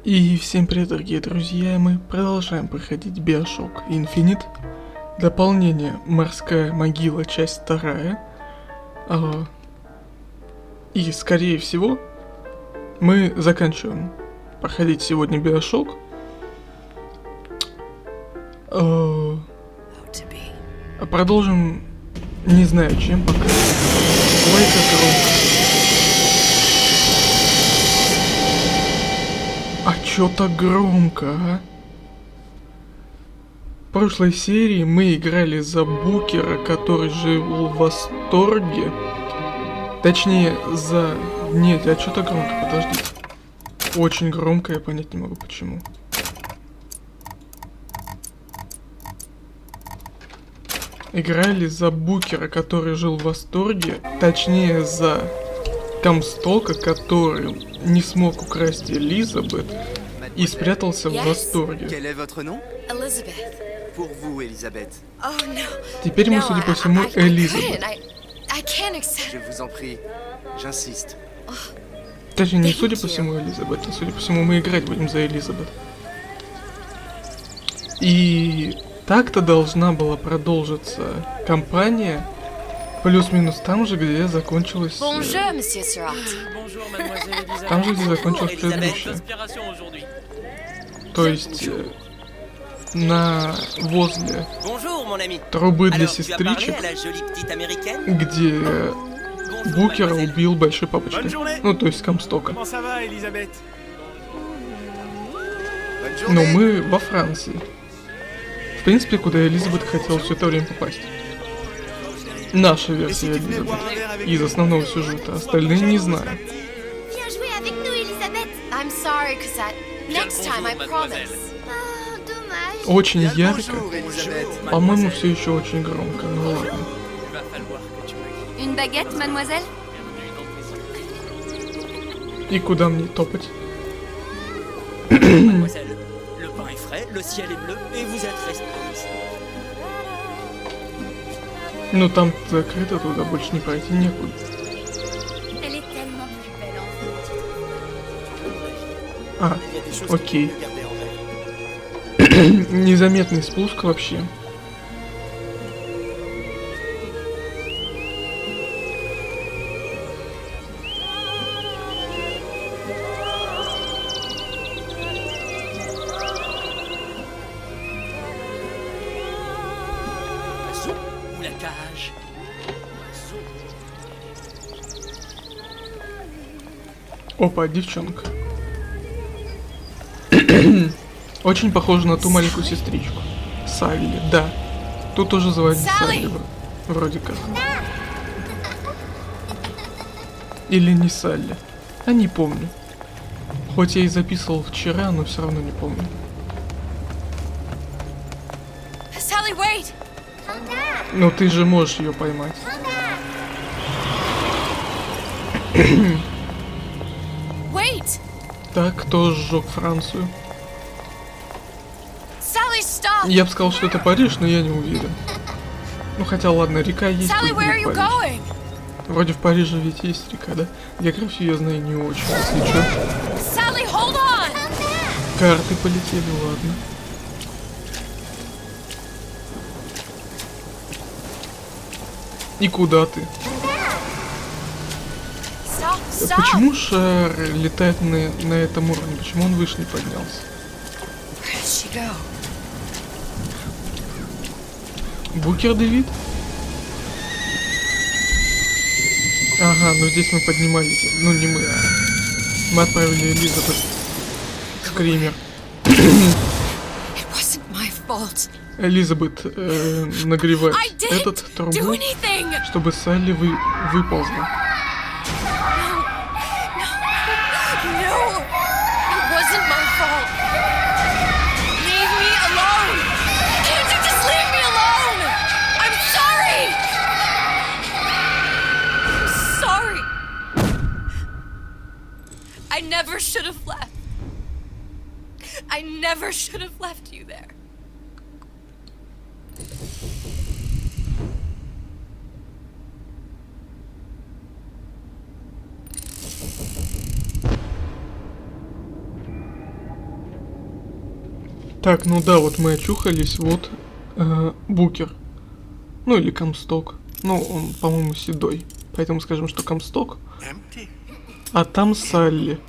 И всем привет, дорогие друзья, мы продолжаем проходить BioShock Infinite. Дополнение «Морская, могила», часть 2. И, скорее всего, мы заканчиваем проходить сегодня BioShock. Продолжим, не знаю чем пока. Ой, как громко. А чё так громко, а? В прошлой серии мы играли за Букера, который жил в восторге. Точнее, за... Нет, а чё так громко? Подождите. Очень громко, я понять не могу почему. Играли за Букера, который жил в восторге. Точнее, за Комстока, который не смог украсть Элизабет и спрятался в восторге. Теперь мы, судя по всему, Элизабет. Точнее, не судя по всему Элизабет, а судя по всему мы играть будем за Элизабет. И так-то должна была продолжиться кампания плюс-минус там же, где закончилась... Там же, где закончилась предыдущая. То есть... возле трубы для сестричек, где Букера убил большой папочкой. Ну, то есть Комстока. Но мы во Франции. В принципе, куда Элизабет хотела все это время попасть. Наша версия Элизабет. Из основного сюжета. Остальные не знаю. Очень ярко. По-моему, все еще очень громко. Ну ладно. И куда мне топать? Ну там закрыто, туда больше не пройти некуда. Окей. Незаметный спуск вообще. Опа, девчонка. Очень похоже на ту маленькую сестричку. Салли, да. Тут тоже звали Салли, вроде как. Или не Салли. А не помню. Хоть я и записывал вчера, но все равно не помню. Но ты же можешь ее поймать. Так, кто сжег Францию? Я бы сказал, что это Париж, но я не уверен. Ну хотя ладно, река есть, тут будет Париж. Вроде в Париже ведь есть река, да? Географию я знаю не очень, если чё. Карты полетели, ладно. И куда ты? Почему шар летает на этом уровне? Почему он выше не поднялся? Букер Дэвид? Ага, ну здесь мы поднимались. Ну не мы, а мы отправили Элизабет. Скример. Элизабет нагревает этот трубу, чтобы Салли выползла. I never should have left you there. Так, ну да, вот мы очухались, вот Букер. Ну или Комсток. Ну, он, по-моему, седой. Поэтому скажем, что Комсток. А там Салли.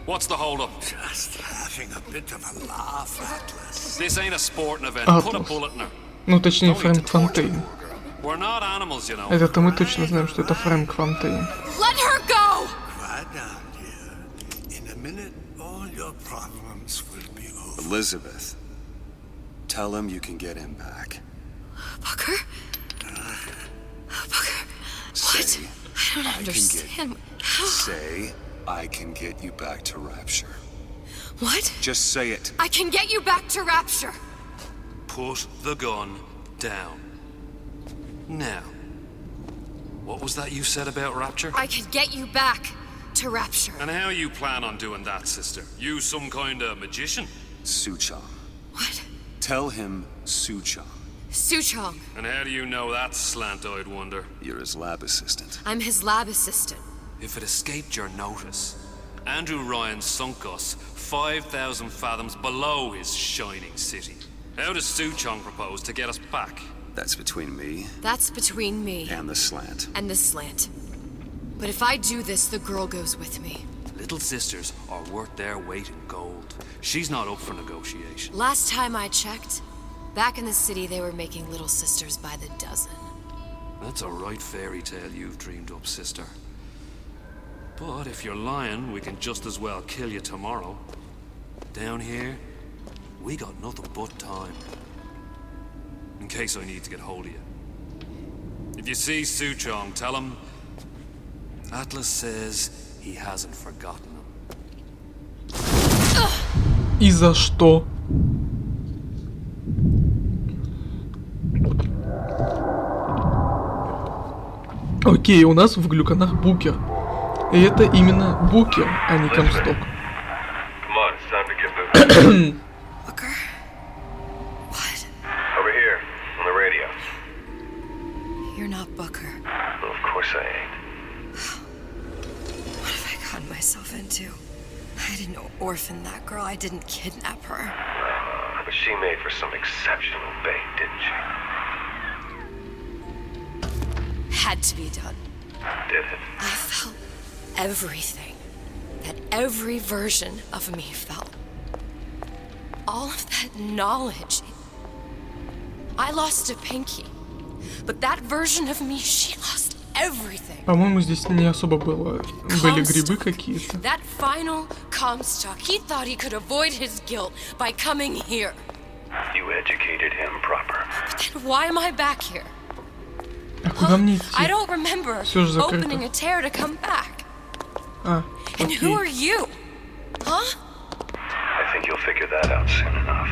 What's the hold up? Just having a bit of a laugh, Atlas. This ain't a sporting event. Atlas. Put a bullet in her. Ну, точнее, Фрэнк Фонтейн. We're not animals, you know. Это-то мы точно знаем, что это Фрэнк Фонтейн. Let her go! Quiet down, dear. In a minute, all your problems will be over. Elizabeth, tell him you can get him back. Booker? Booker? What? Say, I don't understand. How? say, I can get you back to Rapture. What? Just say it. I can get you back to Rapture. Put the gun down. Now, what was that you said about Rapture? I can get you back to Rapture. And how you plan on doing that, sister? You some kind of magician? Suchong. What? Tell him Suchong. Suchong. And how do you know that, slant-eyed wonder? You're his lab assistant. I'm his lab assistant. If it escaped your notice, Andrew Ryan sunk us 5,000 fathoms below his shining city. How does Suchong propose to get us back? That's between me That's between me and the slant. and the slant. But if I do this, the girl goes with me. Little sisters are worth their weight in gold. She's not up for negotiation. Last time I checked, back in the city they were making little sisters by the dozen. That's a right fairy tale you've dreamed up, sister. But if you're lying, we can just as well kill you tomorrow. Down here, we got nothing but time. In case I need to get hold of you. If you see Suchong, tell him Atlas says he hasn't forgotten him. И за что? Окей, у нас в глюканах Букер. И это именно Букер, а не Комсток. Come on, it's time to get moving. Booker? What? Over here, on the radio. You're not Booker. Well, of course I ain't. What have I gotten myself into? I didn't orphan that girl. I didn't kidnap her. But she made for some exceptional bait, didn't she? Had to be done. Did it? I felt everything that every version of me felt. All of that knowledge. I lost a pinky. But that version of me, she lost everything. По-моему, здесь не особо было. Были грибы какие-то. That final Comstock, he thought he could avoid his guilt by coming here. You educated him proper. But then why am I back here? А куда мне I идти? don't remember Всё же закрыто. opening a tear to come back. А, And who are окей. you? Huh? I think you'll figure that out soon enough.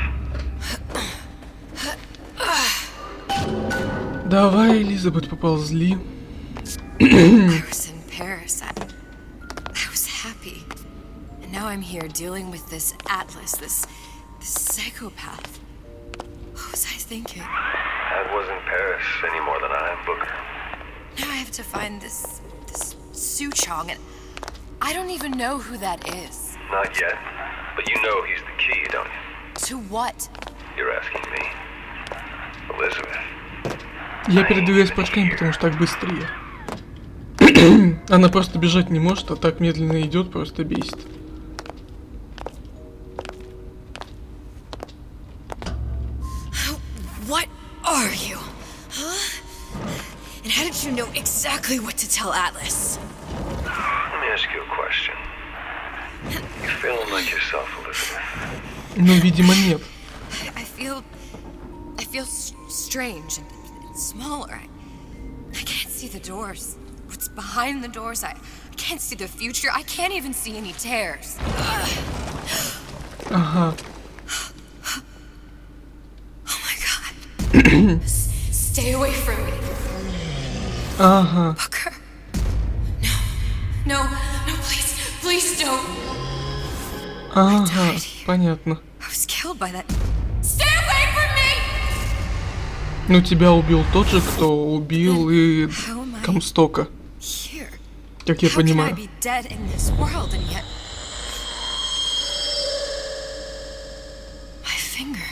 Давай, Элизабет, поползли. I was in Paris. I was happy. And now I'm here dealing with this Atlas, this psychopath. What was I thinking? That wasn't Paris any more than I am Booker. Now I have to find this Suchong, and I don't even know who that is. Not yet. But you know he's the key, don't you? To what? You're asking me. Elizabeth. Я передвигаюсь прыжками, потому что так быстрее. Она просто бежать не может, а так медленно идет, просто бесит. What are you? Huh? And how did you know exactly what to tell Atlas? Let me ask you a question. You feeling like yourself, Elizabeth? Ну, видимо, нет. I feel strange and smaller. I can't see the doors. What's behind the doors? I can't see the future. I can't even see any tears. Ага. Oh my god. Stay away from me. Ага. Booker. No, please don't. Ага, понятно. I was killed by that. Stay away from me! Ну, тебя убил тот же, кто убил и How am I Комстока. here? Как я How can I понимаю. be dead in this world and yet... My finger.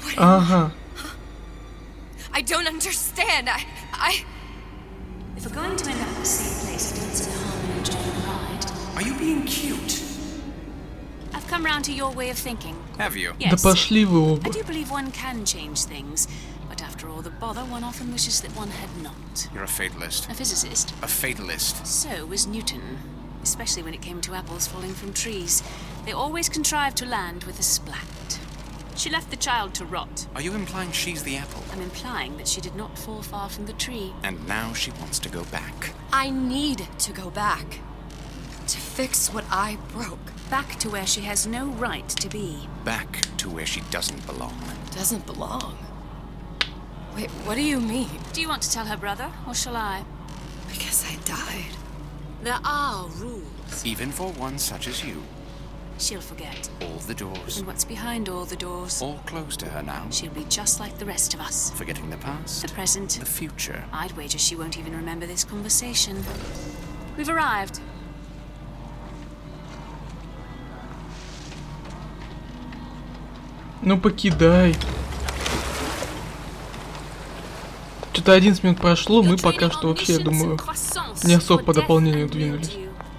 What am Ага. I don't understand. I... If we're going to end up in the same place, it means in harmony and joy and pride. Are you being cute? I've come round to your way of thinking. Have you? Да Yes. пошли вы I оба. do believe one can change things, but after all the bother, one often wishes that one had not. You're a fatalist. A physicist. A fatalist. So was Newton, especially when it came to apples falling from trees. They always contrived to land with a splat. She left the child to rot. Are you implying she's the apple? I'm implying that she did not fall far from the tree. And now she wants to go back. I need to go back. To fix what I broke. Back to where she has no right to be. Back to where she doesn't belong. Doesn't belong. Wait, what do you mean? Do you want to tell her brother, or shall I? Because I died. There are rules. Even for one such as you. She'll forget. All the doors. And what's behind all the doors? All closed to her now. She'll be just like the rest of us. Forgetting the past. The present. The future. I'd wager she won't even remember this conversation. We've arrived. Ну покидай. Что-то 11 минут прошло, мы пока что вообще, я думаю, не особо по дополнению двинулись.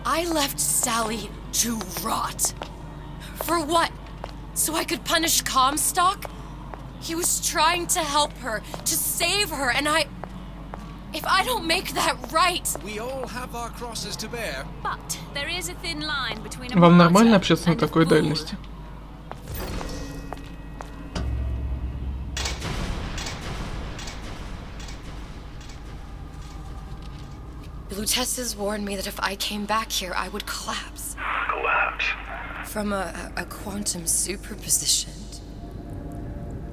I left Sally to rot. For what? So I could punish Comstock? He was trying to help her, to save her, and if I don't make that right... We all have our crosses to bear. But there is a thin line between a Вам нормально martyr общаться на and a такой fool. дальности? Blutesses warned me that if I came back here, I would collapse. Collapse. From a quantum superposition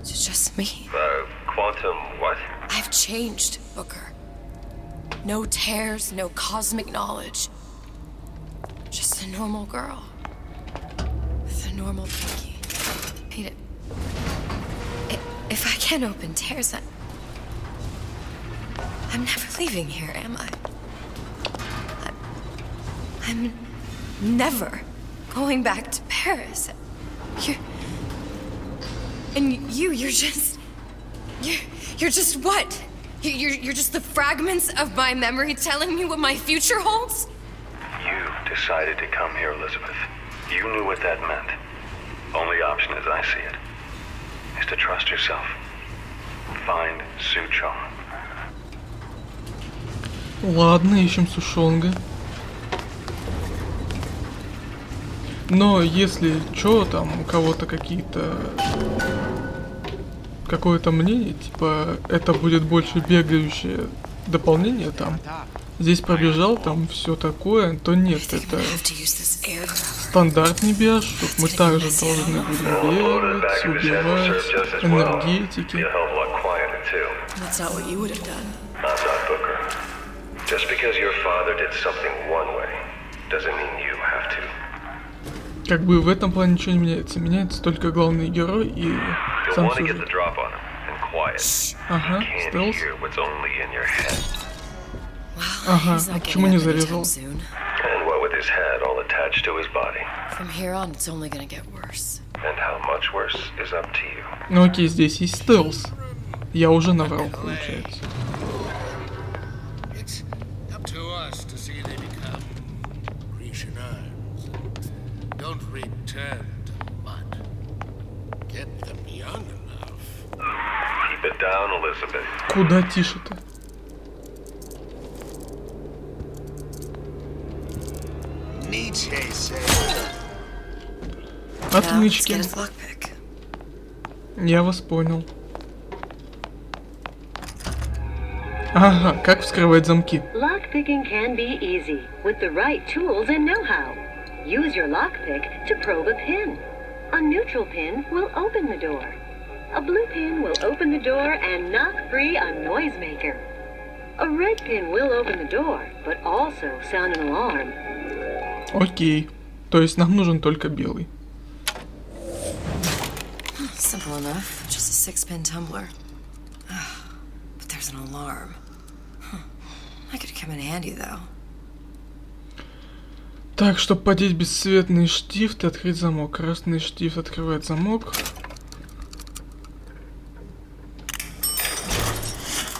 to just me. Quantum what? I've changed, Booker. No tears, no cosmic knowledge. Just a normal girl. With a normal pinky. Hate it. If I can't open tears, I'm never leaving here, am I? I'm never going back to Paris. You're just what? You're just the fragments of my memory telling me what my future holds? You decided to come here, Elizabeth. You knew what that meant. Only option, as I see it, is to trust yourself. Find Suchong. Ладно, ищем Сушонга. Но если чё, там у кого-то какое-то мнение, типа это будет больше бегающее дополнение там. Здесь пробежал, там все такое, то нет, это стандартный BioShock. Мы также должны будем бегать, убивать, энергетики. That's not what you would have done. I'm not Booker. Just because your father did something one way, doesn't mean you have to. Как бы в этом плане ничего не меняется. Меняется только главный герой и You'll сам want to get сюжет. the drop on him and quiet. Ага, You can't стелс. hear what's only in your head. Ага, He's а not почему getting не up anytime зарезал? soon. And what with his head all attached to his body. From here on, it's only gonna get worse. And how much worse is up to you. Ну окей, здесь есть стелс. Я уже наврал, получается. It's up to us to see they become Grecian urns. Don't return to mud. Get them young enough. Keep it down, Elizabeth. Куда тише-то? Nietzsche said. Now, let's Отмычки. get his lockpick. Я вас понял. Ага, как вскрывать замки? Lockpicking can be easy with the right tools and know-how. Use your lockpick to probe a pin. A neutral pin will open the door. A blue pin will open the door and knock free a noisemaker. A red pin will open the door, but also sound an alarm. Окей. То есть нам нужен только белый. Simple enough. Just a 6-pin tumbler. But there's an alarm. That could come in handy, though. Так, чтобы подеть бесцветный штифт и открыть замок. Красный штифт открывает замок.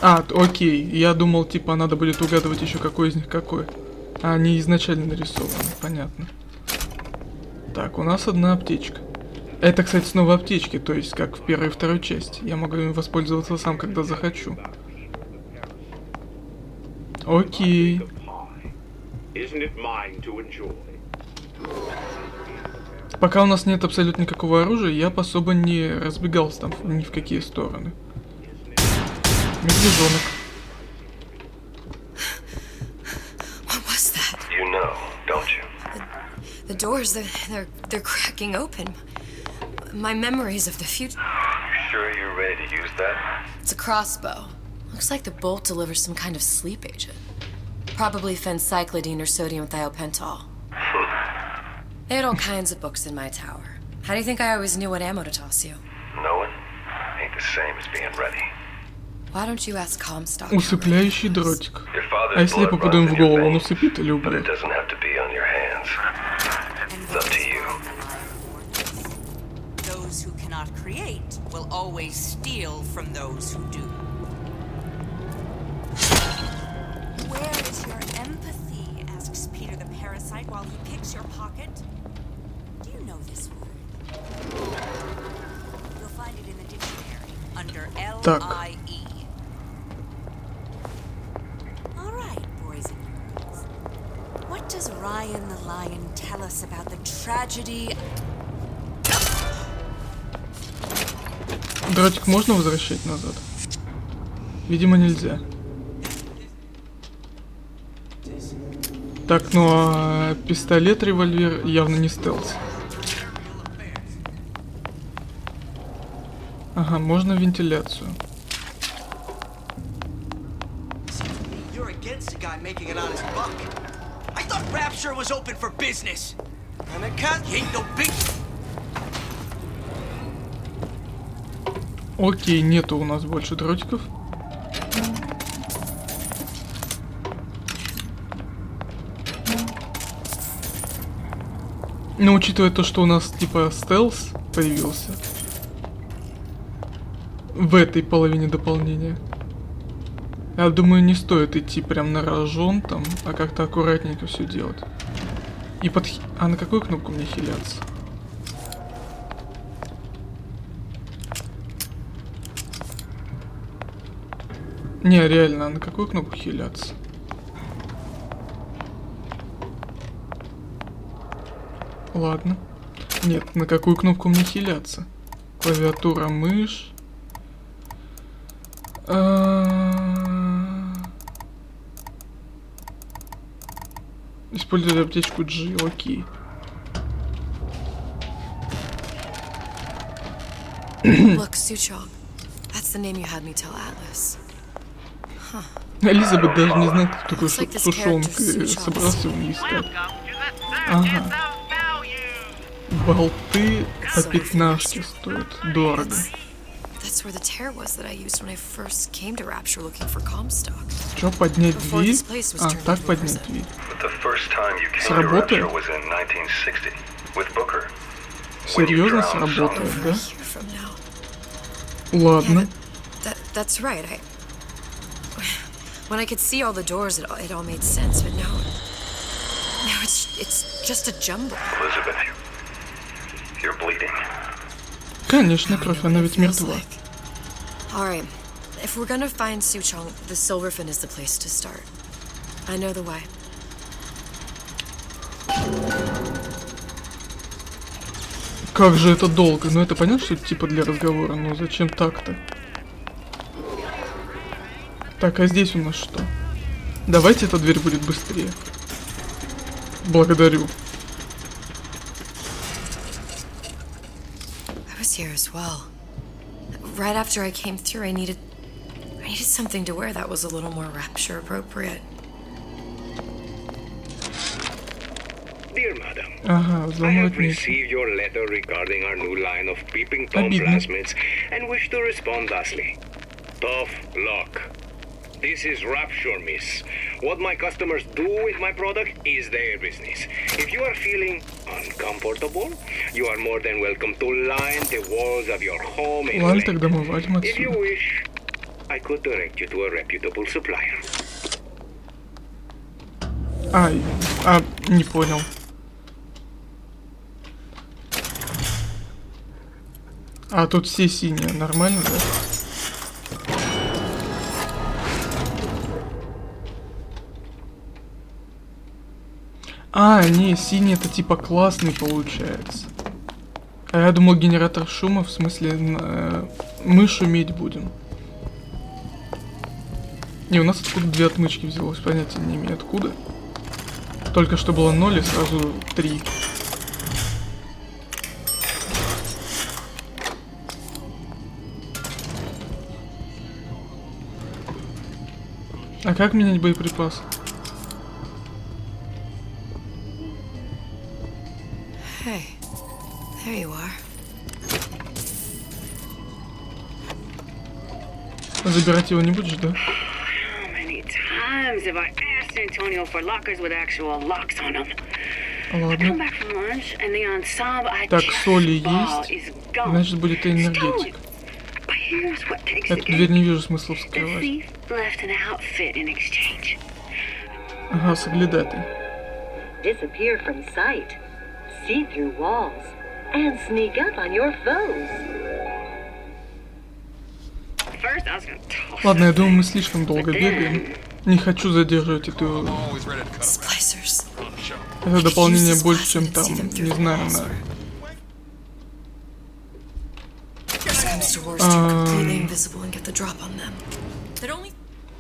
Окей. Я думал, типа, надо будет угадывать еще какой из них какой. А они изначально нарисованы. Понятно. Так, у нас одна аптечка. Это, кстати, снова аптечки, то есть как в первой и второй части. Я могу им воспользоваться сам, когда захочу. Окей. Пока у нас нет абсолютно никакого оружия, я особо не разбегался там ни в какие стороны. Медвежонок. What was that? You know, don't you? The doors, they're cracking open. My memories of the future. You sure you're ready to use that? It's a crossbow. Looks like the bolt delivers some kind of sleep agent. Probably phencyclidine or sodium thiopental. They had all kinds of books in my tower. How do you think I always knew what ammo to toss you? Knowing ain't the same as being ready. Why don't you ask Comstock? Усыпляющий дротик. Your А father's если я blood попаду им runs в in your голову, он veins, усыпит или but убьет? it doesn't have to be on your hands. It's up to you. Those who cannot create will always steal from those who do. Where is your empathy? Asks Peter the parasite while he picks your pocket. Do you know this word? You'll find it in the dictionary under L-I-E. All right, boys and girls. What does Ryan the Lion tell us about the tragedy? Дротик можно возвращать назад? Видимо, нельзя. Так, ну а пистолет, револьвер явно не стелс. Ага, можно вентиляцию. You're against a guy making it on his buck. I thought Rapture was open for business. And a cut ain't no big. Окей, нету у нас больше дротиков. Но учитывая то, что у нас типа стелс появился в этой половине дополнения, я думаю, не стоит идти прям на рожон там, а как-то аккуратненько все делать. И А на какую кнопку мне хиляться? Не, реально, а на какую кнопку хиляться? Ладно. Нет, на какую кнопку мне хиляться? Клавиатура, мышь. Использовать аптечку G, окей. Look, Suchong. That's the name you had me tell Atlas. Huh. Элизабет даже не знает, кто такой сушонка, и собрался его искать. Ага. Болты по 15 стоят. Дорого. That's where the tear was that I used when I first came to Rapture looking for Comstock. Чё, поднять дверь? А, так поднять дверь. Сработает? Серьезно сработает, да? Ладно. That's right. When I could see all the doors, it all made sense, but now it's just a jumble. Elizabeth, you're bleeding. Конечно, кровь, она ведь мертва. Alright, if we're gonna find Suchong, the Silverfin is the place to start. I know the way. Как же это долго? Ну это понятно, что это типа для разговора, но зачем так-то? Так, а здесь у нас что? Давайте эта дверь будет быстрее. Благодарю. I was here as well. Right after I came through, I needed something to wear that was a little more Rapture appropriate. Dear madam, Ага, I have заморотник. received your letter regarding our new line of peeping Tom plasmids and wish to respond thusly. Tough luck. This is Rapture, miss. What my customers do with my product is their business. If you are feeling uncomfortable, you are more than welcome to line the walls of your home in Ладно, тогда мы валим If you отсюда. wish, I could direct you to a reputable supplier. Ай, не понял. А тут все синие, нормально, да? Не, синий это типа классный получается. А я думал генератор шума, в смысле мы шуметь будем. Не, у нас откуда 2 отмычки взялось, понятия не имею откуда. Только что было 0 и сразу 3. А как менять боеприпас? Hey, there you are. Забирать его не будешь, да? How many times have I asked Antonio for lockers with actual locks on them? I come Ладно. back from lunch and the ensemble I Так, just соли bought есть. is gone. Значит, будет и энергетик. But here's what takes the Эту дверь cake. не вижу смысла The вскрывать. thief left an outfit in exchange. Ага, соглядатай. Disappear from sight, see through walls, and sneak up on your foes. First, I was gonna toss Ладно, я it. думаю, мы слишком долго бегаем. Не хочу задерживать эту... Splicers. Это дополнение больше, чем там, не знаю, на... Worst comes to worst, you're completely invisible and get the drop on them. They're only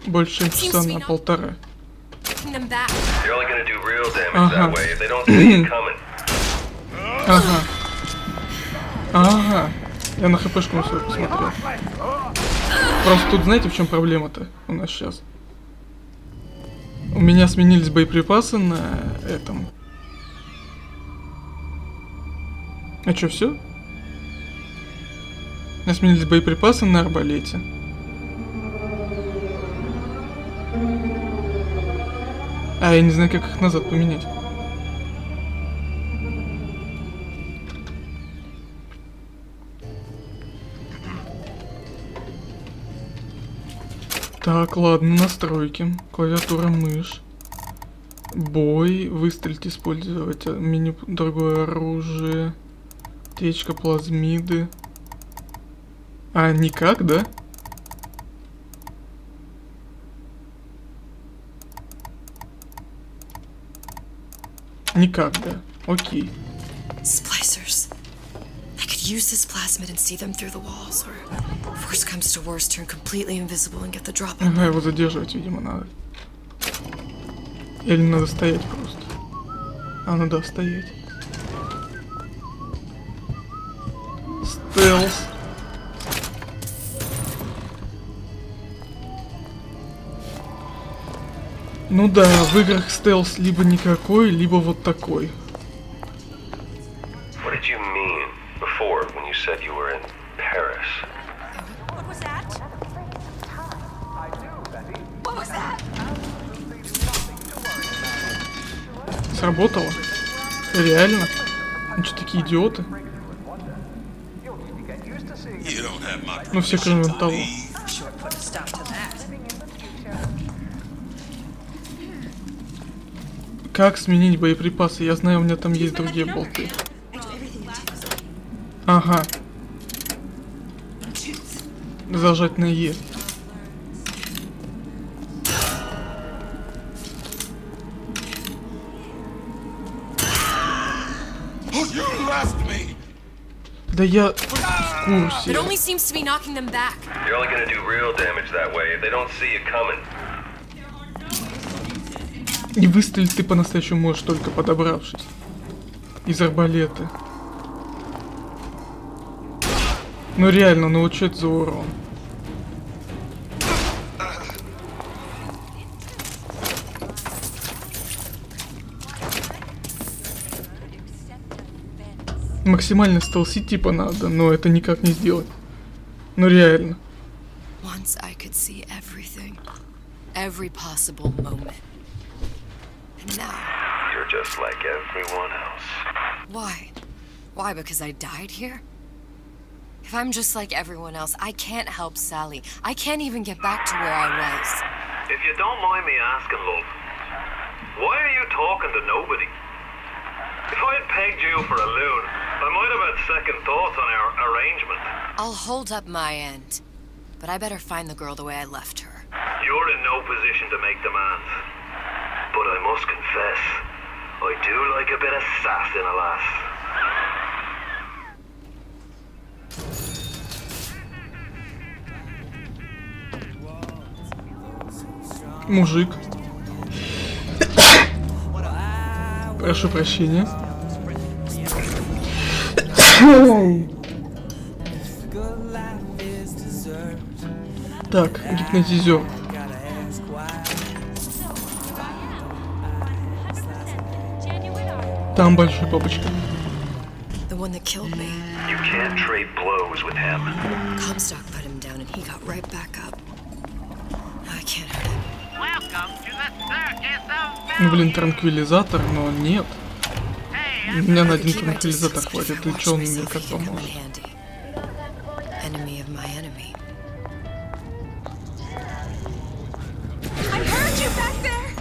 Больше, чем часа на 1,5. taking them back. You're only gonna do real damage that way if they don't see you coming. Ага. Я на хпшку свою посмотрел. Просто тут знаете, в чем проблема-то у нас сейчас? У меня сменились боеприпасы на этом. А чё, все? У меня сменились боеприпасы на арбалете. Я не знаю, как их назад поменять. Так, ладно, настройки. Клавиатура, мышь. Бой. Выстрелить, использовать меню, другое оружие. Течка, плазмиды. Никак, да? Никак, да. Окей. Splicers. I could use this plasmid and see them through the walls, or if worst comes to worst, turn completely invisible and get the drop on them. Ага, его задерживать, видимо, надо. Или надо стоять просто. Ну да, стоять. Стелс. Ну да, в играх стелс либо никакой, либо вот такой. What did you mean before when you said you were in Paris? What was that? What was that? Сработало? Реально? Ну что, такие идиоты? Ну все, кроме того. Sure put a stop to that. Как сменить боеприпасы? Я знаю, у меня там есть другие болты. Ага. Зажать на Е. Да я в курсе. It only seems to be knocking them back. You're only gonna do real damage that way if they don't see you coming. И выстрелить ты по-настоящему можешь только подобравшись. Из арбалета. Ну реально, ну вот что это за урон? Максимально стелсить типа надо, но это никак не сделать. Ну реально. Once I could see everything. every possible moment. And now... You're just like everyone else. Why? Why, because I died here? If I'm just like everyone else, I can't help Sally. I can't even get back to where I was. If you don't mind me asking, love, why are you talking to nobody? If I had pegged you for a loon, I might have had second thoughts on our arrangement. I'll hold up my end, but I better find the girl the way I left her. You're in no position to make demands. But I must confess, I do like a bit of sass in a lass. Мужик. Прошу прощения. Так, гипнотизер. Там большой папочка. The one that killed me. You can't trade blows with him. Comstock put him down and he got right back up. I can't hurt him. Ну блин, транквилизатор, но нет. Меня на один транквилизатор хватит, и чё он мне как поможет? Enemy of my enemy. I heard you back there!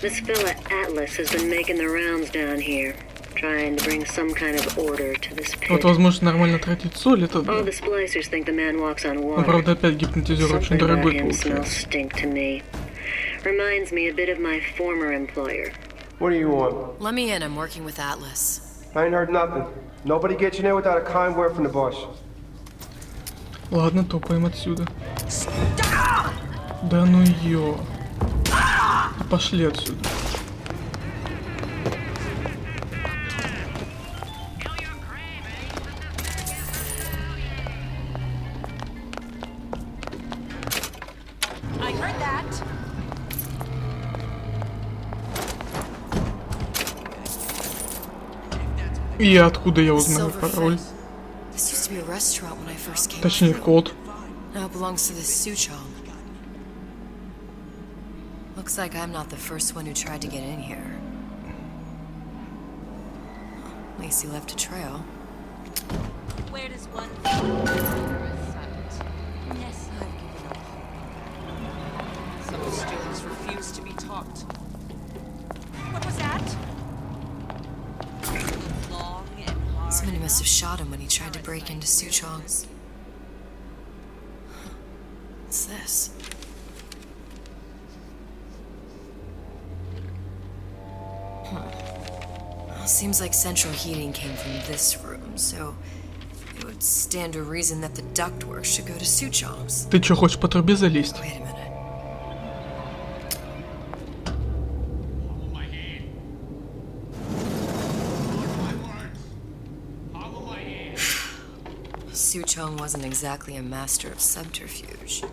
This fella Atlas has been making the rounds down here, trying to bring some kind of order to this pit. Вот возможность нормально тратить соль, это да. All the splicers think the man walks on water. Но правда опять гипнотизер очень дорогой получается. Stink to me. Reminds me a bit of my former employer. What do you want? Let me in, I'm working with Atlas. I ain't heard nothing. Nobody gets in there without a kind word from the boss. Ладно, топаем отсюда. Да ну ё. Пошли отсюда. I heard that. И откуда я узнаю пароль? This used to be a restaurant when I first came. Точнее, код. Now it belongs to the Suchong. Looks like I'm not the first one who tried to get in here. Lacey left a trail. Where does one Yes, I've given up. Some students refuse to be taught. What was that? Long and hard. Somebody must have shot him when he tried to break into Suchong's. What's this? Well, seems like central heating came from this room, so it would stand to reason that the ductwork should go to Suchong's. Ты чё, хочешь по трубе залезть? Wait a minute. Suchong wasn't exactly a master of subterfuge.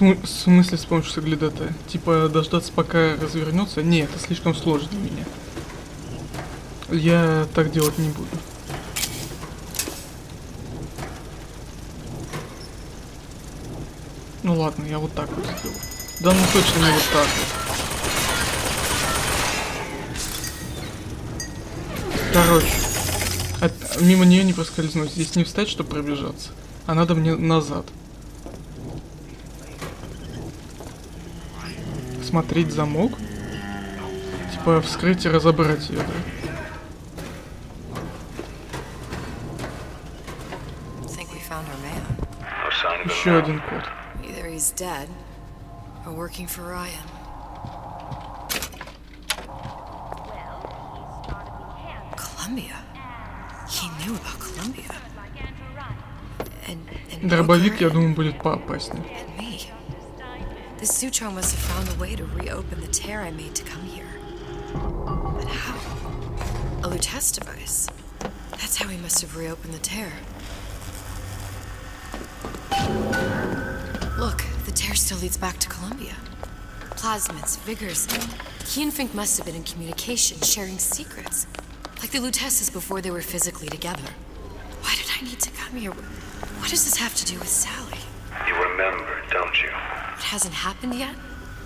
В смысле с помощью соглядатая? Типа дождаться пока развернется? Не, это слишком сложно для меня. Я так делать не буду. Ну ладно, я вот так вот сделаю. Да ну точно не вот так вот. Короче, мимо нее не проскользнуть. Здесь не встать, чтобы пробежаться, а надо мне назад. Смотреть замок. Типа вскрыть и разобрать ее, да? Еще один код. Either he's dead or working for Ryan. Columbia. He knew about Columbia. And Дробовик, я думаю, будет поопаснее. and me. This Suchong must have found a way to reopen the tear I made to come here. But how? A Lutece device. That's how he must have reopened the tear. Look, the tear still leads back to Columbia. Plasmids, vigors. He and Fink must have been in communication, sharing secrets. Like the Lutesses before they were physically together. Why did I need to come here? What does this have to do with Sally? You remember, don't you? It hasn't happened yet?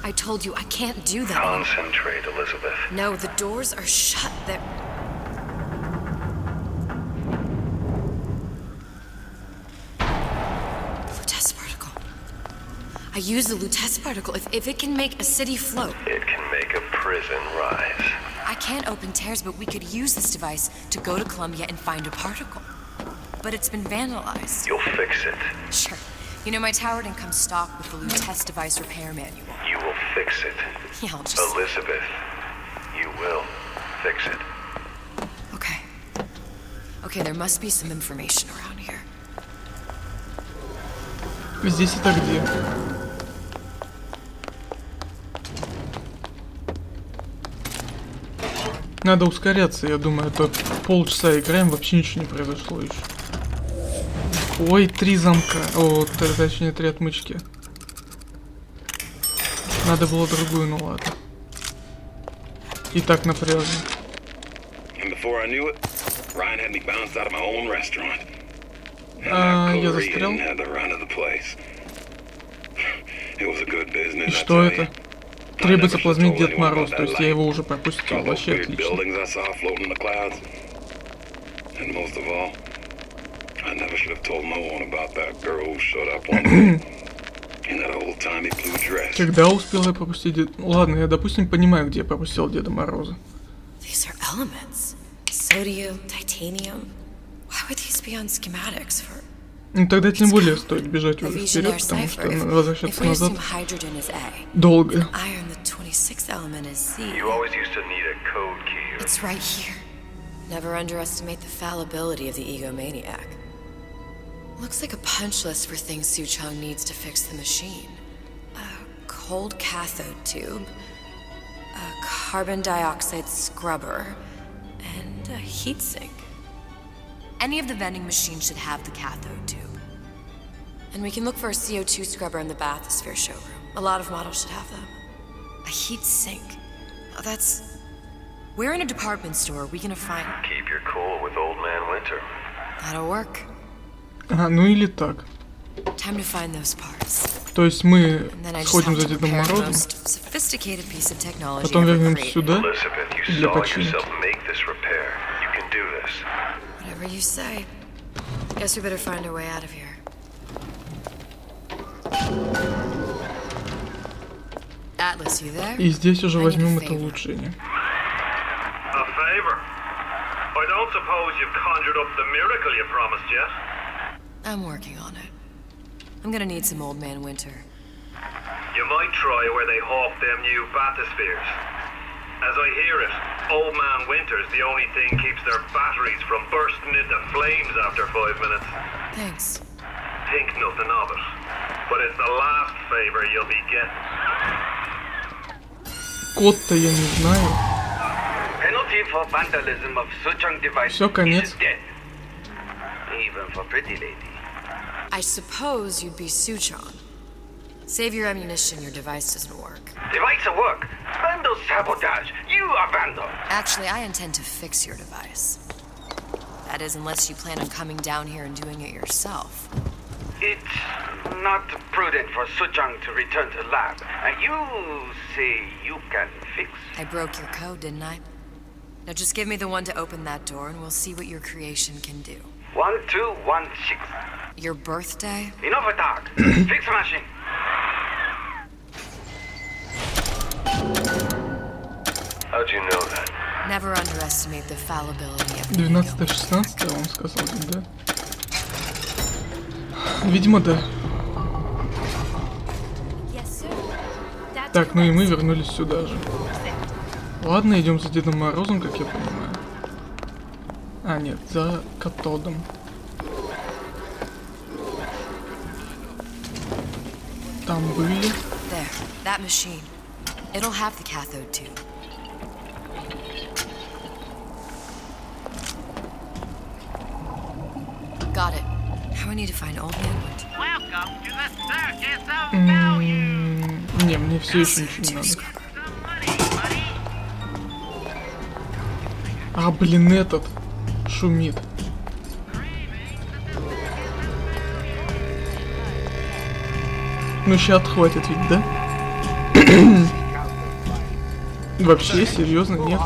I told you I can't do that. Concentrate, Elizabeth. No, the doors are shut. They're... Lutece particle. I use the Lutece particle. If it can make a city float. It can make a prison rise. I can't open tears, but we could use this device to go to Columbia and find a particle. But it's been vandalized. You'll fix it. Sure. You know, my tower didn't come stocked with the Lutece device repair manual. You will fix it. Yeah, I'll just... Elizabeth, you will fix it. Okay. Okay, there must be some information around here. Здесь это где? Надо ускоряться, я думаю, а то полчаса играем, вообще ничего не произошло еще. Ой, 3 замка. О, точнее 3 отмычки. Надо было другую, ну ладно. И так напряжно. Я застрял. И что это? Требуется плазмить Дед Мороз, то есть я его уже пропустил, вообще отлично. Когда успел я пропустить Дед... Ладно, я, допустим, понимаю, где я пропустил Деда Мороза. These are elements. Sodium, titanium. Why would these be on schematics for... Ну тогда тем более стоит бежать уже вперед, потому что возвращаться назад долго. It's right here. Never underestimate the fallibility of the egomaniac. Looks like a punch list for things Suchong needs to fix the machine. A cold cathode tube, a carbon dioxide scrubber, and a heatsink. Any of the vending machines should have the cathode tube. And we can look for a CO2 scrubber in the bathysphere showroom. A lot of models should have them. A heat sink. Oh, that's... Where in a department store are we gonna find... Keep your cool with Old Man Winter. That'll work. А, ну или так. Time to find those parts. То есть мы сходим за Дедом Морозом, потом вернемся сюда для починки. Whatever you say. Guess we better find our way out of here. Atlas, you there? И здесь уже возьмем это улучшение. A favor? I don't suppose you've conjured up the miracle you promised yet? I'm working on it. I'm gonna need some Old Man Winter. You might try where they hawk them new bathyspheres. As I hear it, Old Man Winter's the only thing keeps their batteries from bursting into flames after 5 minutes. Thanks. Think nothing of it. But it's the last favor you'll be getting. Код-то я не знаю. Penalty for vandalism of Suchong device. Все, конец. Even for pretty lady. I suppose you'd be Suchong. Save your ammunition, your device doesn't work. Device will work. Vandal sabotage. You are vandal. Actually, I intend to fix your device. That is, unless you plan on coming down here and doing it yourself. It's not prudent for Suchong to return to lab. You say you can fix? I broke your code, didn't I? Now just give me the one to open that door and we'll see what your creation can do. 1216. Your birthday? Enough talk. Fix machine. How'd you know that? Never underestimate the fallibility of 12-16, он сказал, да? Видимо, да. Так, ну и мы вернулись сюда же. Ладно, идем за Дедом Морозом, как я понимаю. А, нет, за катодом. Там были. There, that machine. It'll have the cathode tube. I need to find Old Man Winter. Не, мне все еще ничего не надо. А, блин, этот шумит. Ну, ща отхватит ведь, да? Вообще, серьезно, нет?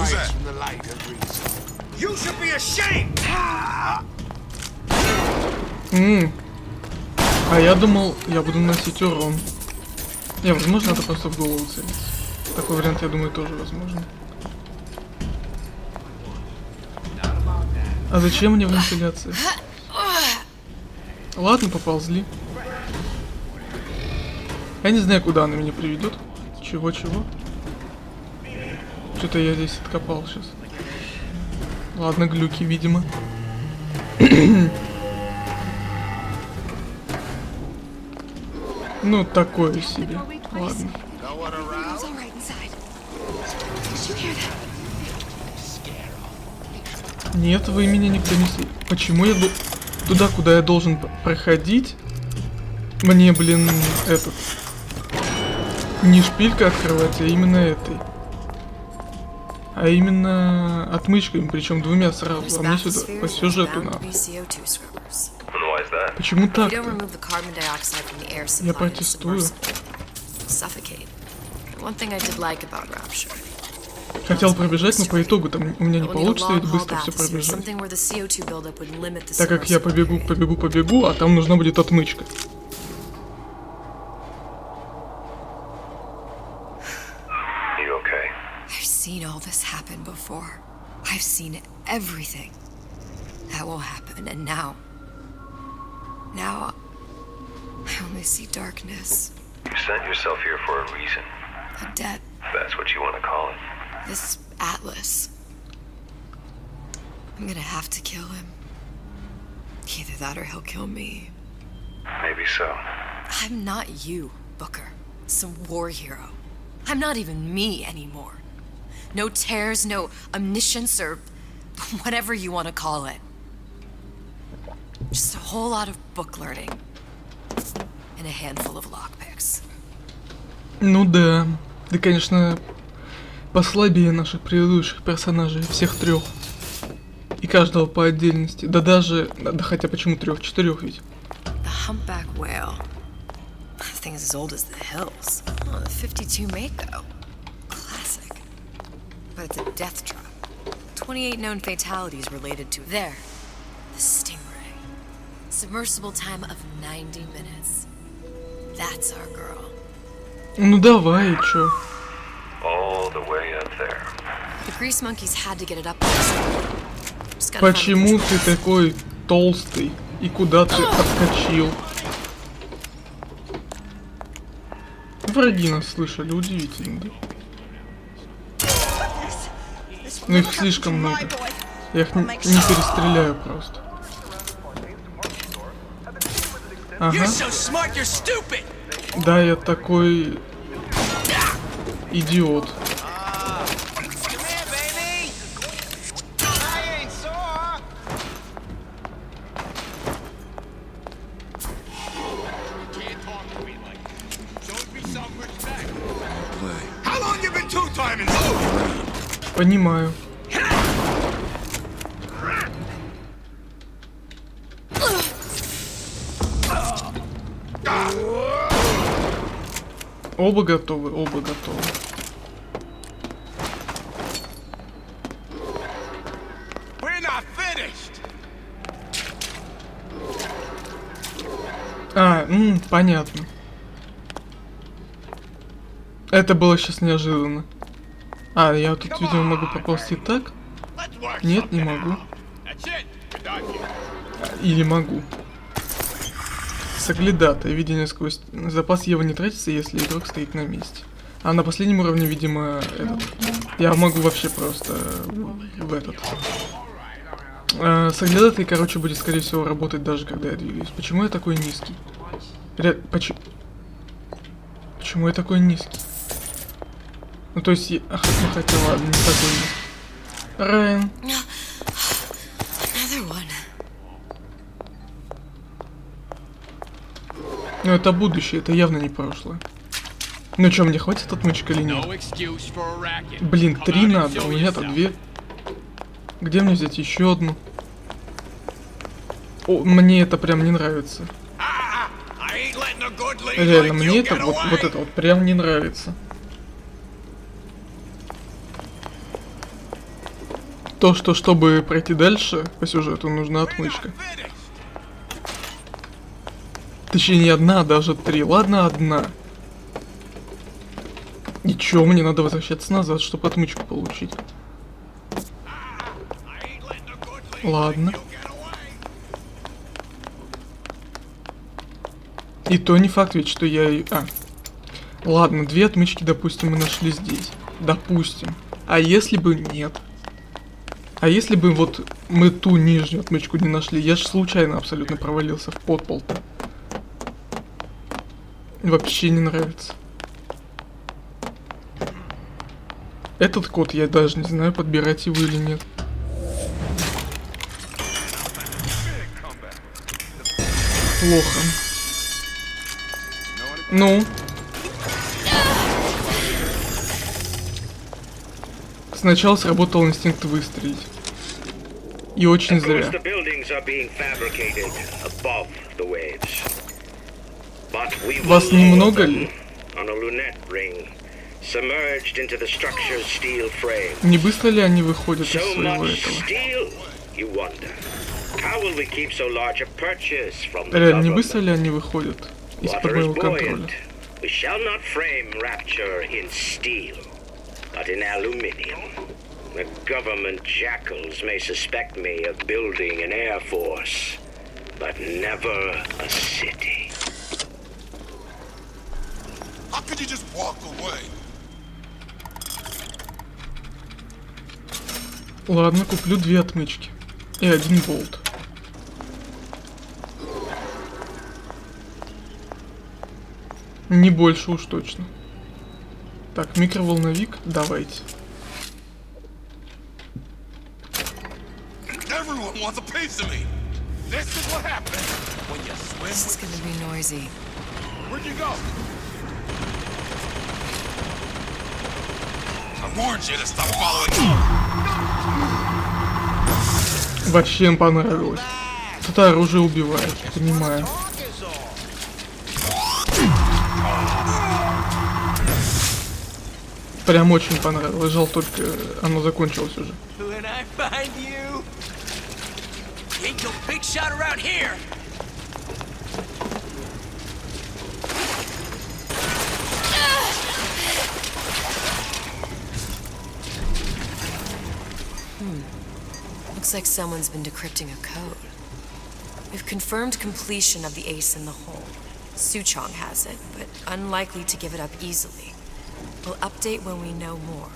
А я думал, я буду наносить урон. Не, возможно, это просто в голову целится. Такой вариант, я думаю, тоже возможно. А зачем мне вентиляция? Ладно, поползли. Я не знаю, куда она меня приведет. Чего-чего? Что-то я здесь откопал сейчас. Ладно, глюки, видимо. Ну, такое себе. Ладно. Нет, вы меня никто не... Почему я туда, куда я должен проходить? Мне, блин, этот... Не шпилька открывать, а именно этой. А именно отмычками, причем двумя сразу. А мне сюда по сюжету надо. Почему так-то? Я протестую. Хотел пробежать, но по итогу там у меня не получится ведь быстро все пробежать. Так как я побегу, а там нужна будет отмычка. I've seen all this happen before. I've seen everything that will happen, and now I only see darkness. You sent yourself here for a reason. A debt. That's what you want to call it. This Atlas. I'm gonna have to kill him. Either that or he'll kill me. Maybe so. I'm not you, Booker. Some war hero. I'm not even me anymore. No tears, no omniscience, or whatever you want to call it. Just a whole lot of book learning. And a handful of lockpicks. Ну да. Да, конечно, послабее наших предыдущих персонажей, всех трех. И каждого по отдельности. Да даже... Да хотя почему трех? Четырех ведь. The humpback whale. That thing is as old as the hills. Oh, the 52 Mako. Classic. But it's a death trap. 28 known fatalities related to there. The Stingray. Submersible time of 90 minutes. That's our girl. Ну давай, чё? All the way up there. The grease monkeys had to get it up. Почему ты такой толстый? И куда ты отскочил? Враги нас слышали, удивительно, да? Но их слишком много. Я их не перестреляю просто. Ага. Да, я такой... идиот. Понимаю. Оба готовы, оба готовы. Понятно. Это было сейчас неожиданно. А, я тут, видимо, могу поползти так? Нет, не могу. Или могу. Соглядатое. Видение сквозь... Запас Ева не тратится, если игрок стоит на месте. А на последнем уровне, видимо, этот... Я могу вообще просто в этот... Соглядатый, короче, будет, скорее всего, работать даже когда я двигаюсь. Почему я такой низкий? Почему я такой низкий? Ну, то есть... Ах, ну, хотя ладно, не такой низкий. Райан. Ну это будущее, это явно не прошлое. Ну чё, мне хватит отмычек или нет? Блин, 3 надо, у меня-то 2. Где мне взять еще одну? О, мне это прям не нравится. Реально, мне это вот это вот прям не нравится. То, что чтобы пройти дальше по сюжету, нужна отмычка. Точнее, не одна, а даже 3. Ладно, одна. И чё, мне надо возвращаться назад, чтобы отмычку получить. Ладно. И то не факт ведь, что я... Ладно, 2 отмычки, допустим, мы нашли здесь. Допустим. А если бы нет? А если бы вот мы ту нижнюю отмычку не нашли? Я же случайно абсолютно провалился в подпол-то. Вообще не нравится. Этот код я даже не знаю, подбирать его или нет. Плохо. Ну. Сначала сработал инстинкт выстрелить. И очень зря. Вас немного ли? Не быстро ли они выходят из своего этого? Реально, не быстро ли они выходят из-под моего контроля? But in aluminium. The government jackals may suspect me of building an air force, but never a city. How could you just walk away? Ладно, куплю 2 отмычки и 1 болт. Не больше уж точно. Так, микроволновик, давайте. Вообще им понравилось. Это оружие убивает, понимаю. Прям очень понравилось. Жаль, только оно закончилось уже. Looks like someone's been decrypting a code. We've confirmed completion of the ace in the hole. Suchong has it, but unlikely to give it up easily. We'll update when we know more.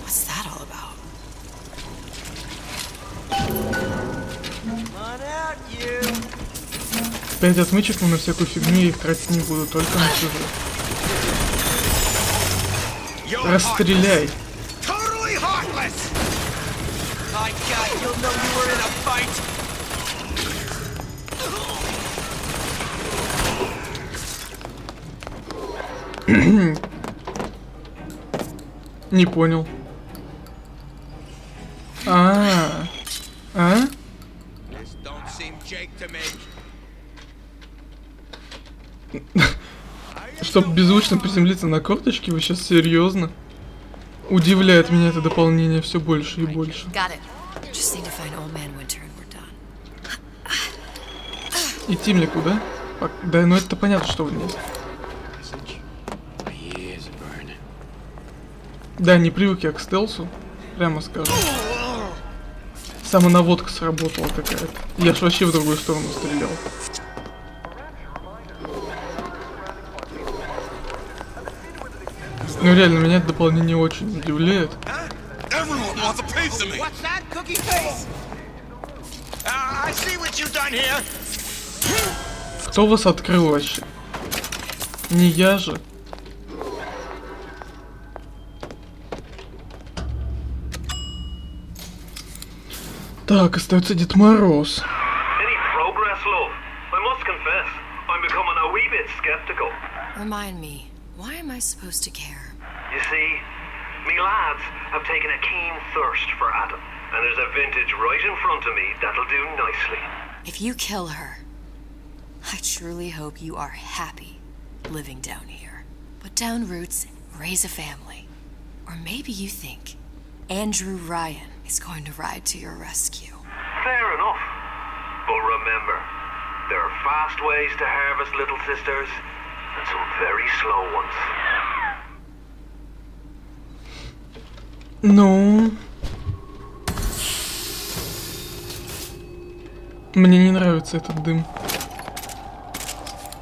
What's that all about? Come on out, you. 5 отмычек, но на всякую фигню я их тратить не буду, только на сюжет. Расстреляй! Не понял. А? Чтоб беззвучно приземлиться на корточки, вы сейчас серьезно? Удивляет меня это дополнение все больше и больше. Идти мне куда? Да, ну это понятно, что вниз. Да, не привык я к стелсу, прямо скажу. Самонаводка сработала какая-то. Я ж вообще в другую сторону стрелял. Ну реально, меня это дополнение очень удивляет. Кто вас открыл вообще? Не я же. Так, остается Дед Мороз. Any progress, love? I must confess, I'm becoming a bit skeptical. Remind me, why am I supposed to care? You see, me lads have taken a keen thirst for Adam, and there's a vintage right in front of me that'll do nicely. If you kill her, I truly hope you are happy living down here. Put down roots, raise a family. Or maybe you think Andrew Ryan is going to ride to your rescue. Fair enough. But remember, there are fast ways to harvest little sisters, and some very slow ones. Ну... Мне не нравится этот дым.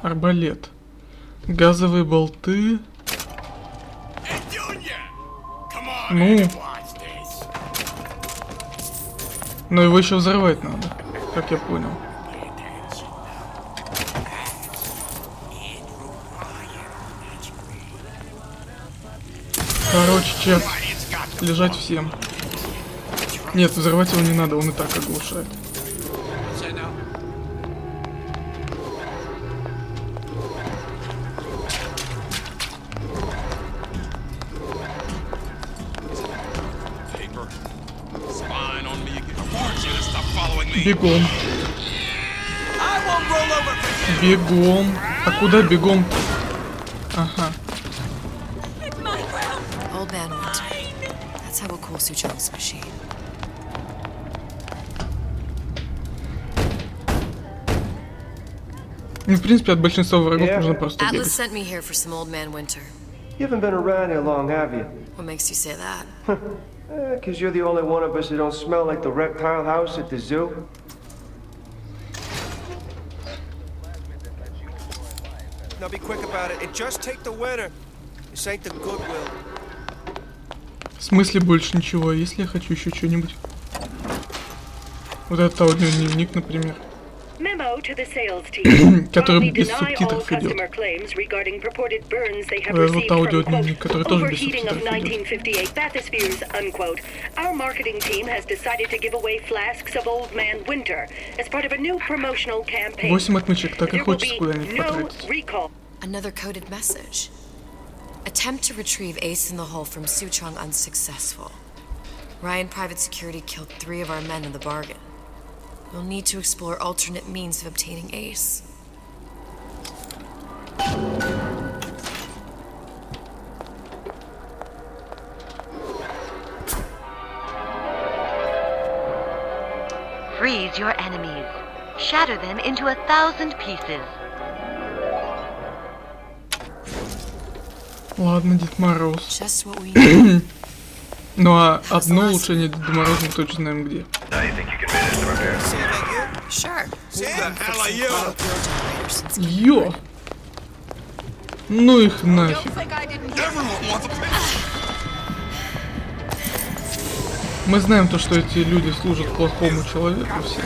Арбалет. Газовые болты. Ну. Но его еще взорвать надо, как я понял. Короче, чек. Лежать всем. Нет, взрывать его не надо, он и так оглушает. Бегом. Бегом. А куда бегом-то? Ага. Old man Winter. That's how we'll cool Suchong's machine. Ну, в принципе, от большинства врагов можно просто Atlas бегать. sent me here for some old man Winter. You haven't been around here long, have you? What makes you say that? Because you're the only one of us who don't smell like the reptile house at the zoo. Now be quick about it and just take the winner. This ain't the Goodwill. В смысле больше ничего, если я хочу еще что-нибудь. Вот этот аудиодневник, например. Который без субтитров идет. Вот аудиодневник, который тоже без субтитров идет. Our marketing team has decided to give away flasks of Old Man Winter as part of a new promotional campaign. 8 отмычек, так и хочется куда-нибудь потратить. Another coded message. Attempt to retrieve Ace in the Hole from Suchong unsuccessful. Ryan Private Security killed 3 of our men in the bargain. We'll need to explore alternate means of obtaining Ace. Freeze your enemies. Shatter them into 1,000 pieces. Ладно, Дед Мороз. Just what we need. Ну а одно улучшение Деда Мороза мы точно знаем где. Sure. Ё! Ну их нафиг. Мы знаем то, что эти люди служат плохому человеку все.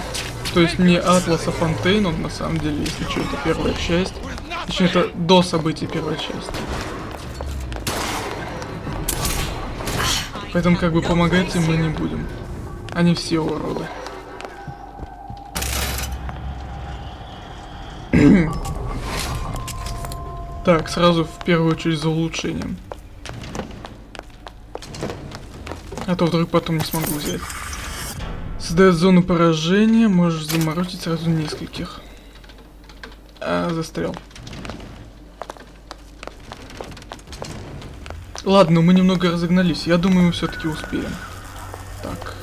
То есть не Атласа Фонтейн, он на самом деле, если что, это первая часть. Точнее, это до событий первой части. Поэтому как бы помогать им мы не будем. Они все уроды. Так, сразу в первую очередь за улучшением. А то вдруг потом не смогу взять. Создает зону поражения, можешь заморозить сразу нескольких. Застрял. Ладно, мы немного разогнались. Я думаю, мы все-таки успеем. Так.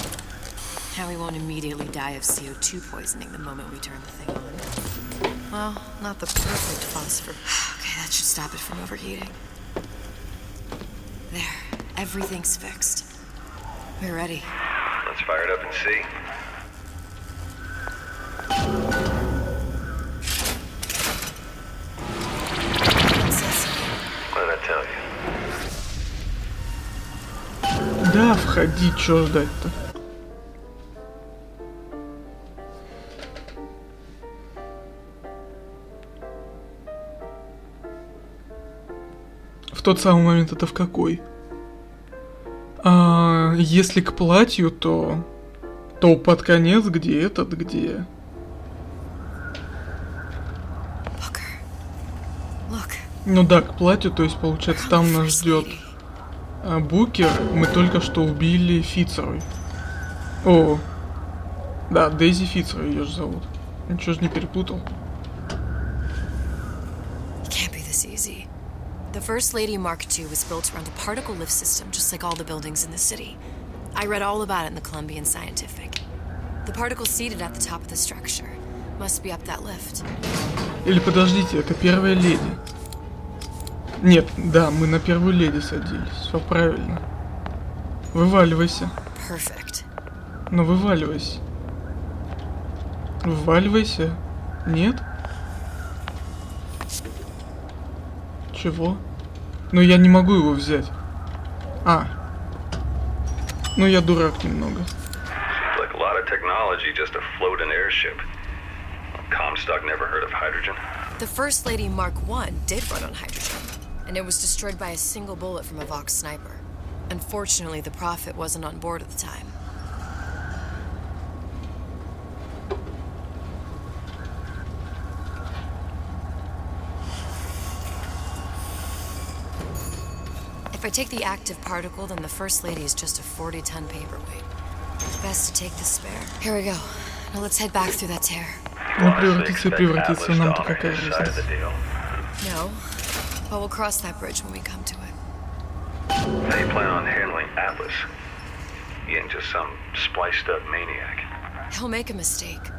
Now we won't immediately die of CO2 poisoning the moment we turn the thing on. Well, not the perfect phosphor. Okay, that should stop it from overheating. There, everything's fixed. We're ready. Let's fire it up and see. What did I tell you? Да, входи, чё ждать-то? В тот самый момент это в какой? Если к платью, то под конец, где этот, где... Ну да, к платью, то есть получается там нас ждет Букер. Мы только что убили Фицерой. О, да, Дейзи Фицер ее же зовут. Ничего же не перепутал. The First Lady Mark II was built around a particle lift system, just like all the buildings in the city. I read all about it in the Columbian Scientific. The particle seated at the top of the structure must be up that lift. Или подождите, это первая леди. Нет, да, мы на первую леди садились. Все правильно. Вываливайся. Perfect. Ну вываливайся. Вываливайся. Нет? Чего? Ну я не могу его взять. А. Ну я дурак немного. Seems like a lot of technology just to float an airship. Comstock never heard of hydrogen. The First Lady Mark I did run on hydrogen, and it was destroyed by a single bullet from a Vox sniper. Unfortunately, the Prophet wasn't on board at the time. If I take the active particle, then the First Lady is just a 40-ton paperweight. Best to take the spare. Here we go. Now let's head back through that tear. Ну, превратиться нам-то какая разница. No, but we'll cross that bridge when we come to it. How you plan on handling Atlas? He ain't just some spliced-up maniac. He'll make a mistake.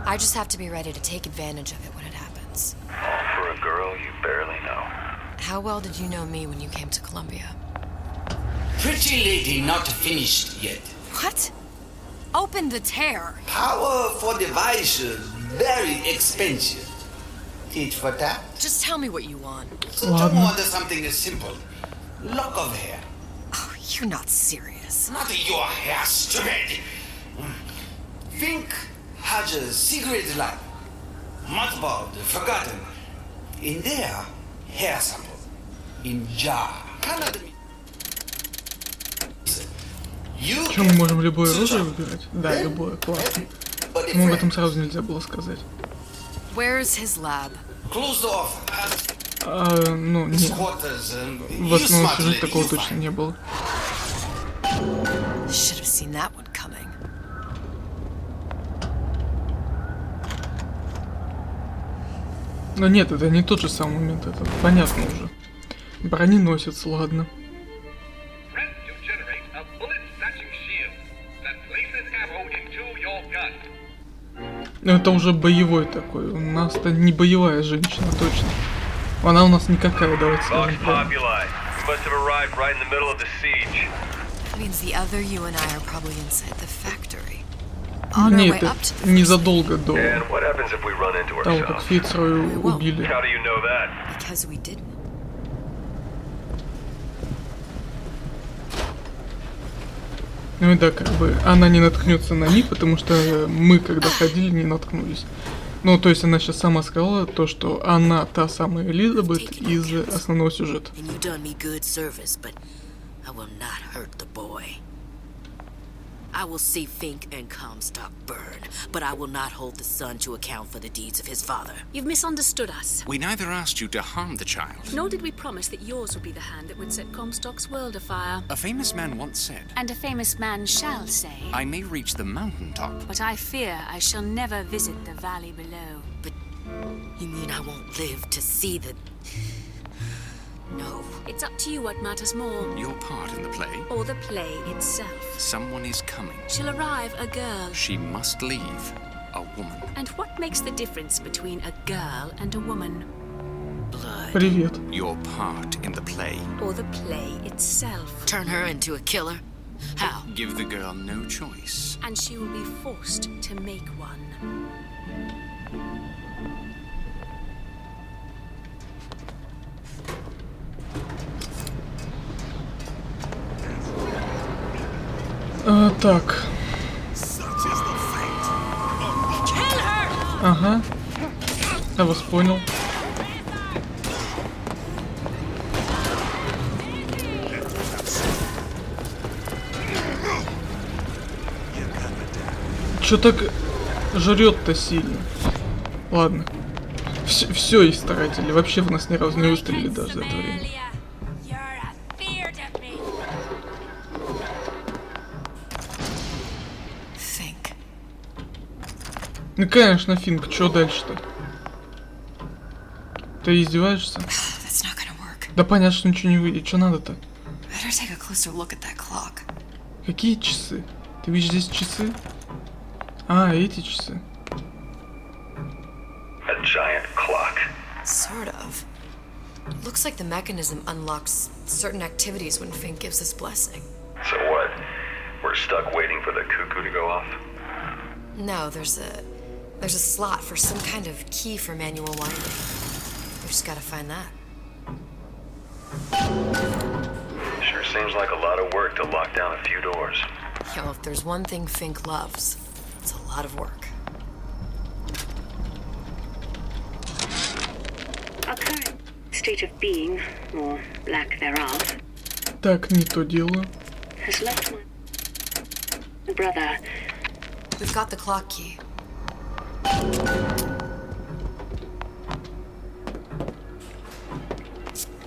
I just have to be ready to take advantage of it when it happens. All for a girl you barely know. How well did you know me when you came to Columbia? Pretty lady not finished yet. What? Open the tear. Power for device very expensive. Tit for tat. Just tell me what you want. So don't want something simple. Lock of hair. Oh, you're not serious. Not your hair, stupid. Think has a secret lab. Mothballed, forgotten. In there, hair sample. In jar. Что, мы можем любое оружие выбирать? Да, любое, классно. Но об этом сразу нельзя было сказать. Where's his lab? Ну, нет. В основном сюжете такого точно не было. Should have seen that one coming. Но нет, это не тот же самый момент, это понятно уже. Броненосец, ладно. Но это уже боевой такой. У нас-то не боевая женщина, точно. Она у нас никакая, давайте скажем прямо. Нет, это незадолго до того, как Фицеру убили. Ну и да, как бы она не наткнется на них, потому что мы, когда ходили, не наткнулись. Ну, то есть она сейчас сама сказала то, что она та самая Элизабет из основного сюжета. I will see Fink and Comstock burn, but I will not hold the son to account for the deeds of his father. You've misunderstood us. We neither asked you to harm the child. Nor did we promise that yours would be the hand that would set Comstock's world afire. A famous man once said, and a famous man shall say, I may reach the mountaintop, but I fear I shall never visit the valley below. But you mean I won't live to see the... No. It's up to you what matters more. Your part in the play. Or the play itself. Someone is coming. She'll arrive, a girl. She must leave, a woman. And what makes the difference between a girl and a woman? Blood. Привет. Your part in the play. Or the play itself. Turn her into a killer? How? Give the girl no choice. And she will be forced to make one. Так. Ага. Я вас понял. Чё так жрет-то сильно? Ладно. Все истратили. Вообще в нас ни разу не выстрелили даже за это время. Ну конечно, Финк, что дальше-то? Ты издеваешься? Да понятно, что ничего не выйдет. Что надо-то? Какие часы? Ты видишь здесь часы? А, эти часы. A giant clock. Sort of. Looks like the mechanism unlocks certain activities when Fink gives his blessing. So what? We're stuck waiting for the cuckoo to go off? No, there's a slot for some kind of key for manual winding. We just gotta find that. Sure seems like a lot of work to lock down a few doors. Yo, if there's one thing Fink loves, it's a lot of work. Our current state of being, or lack thereof, Так, не то дело. has left my brother. We've got the clock key.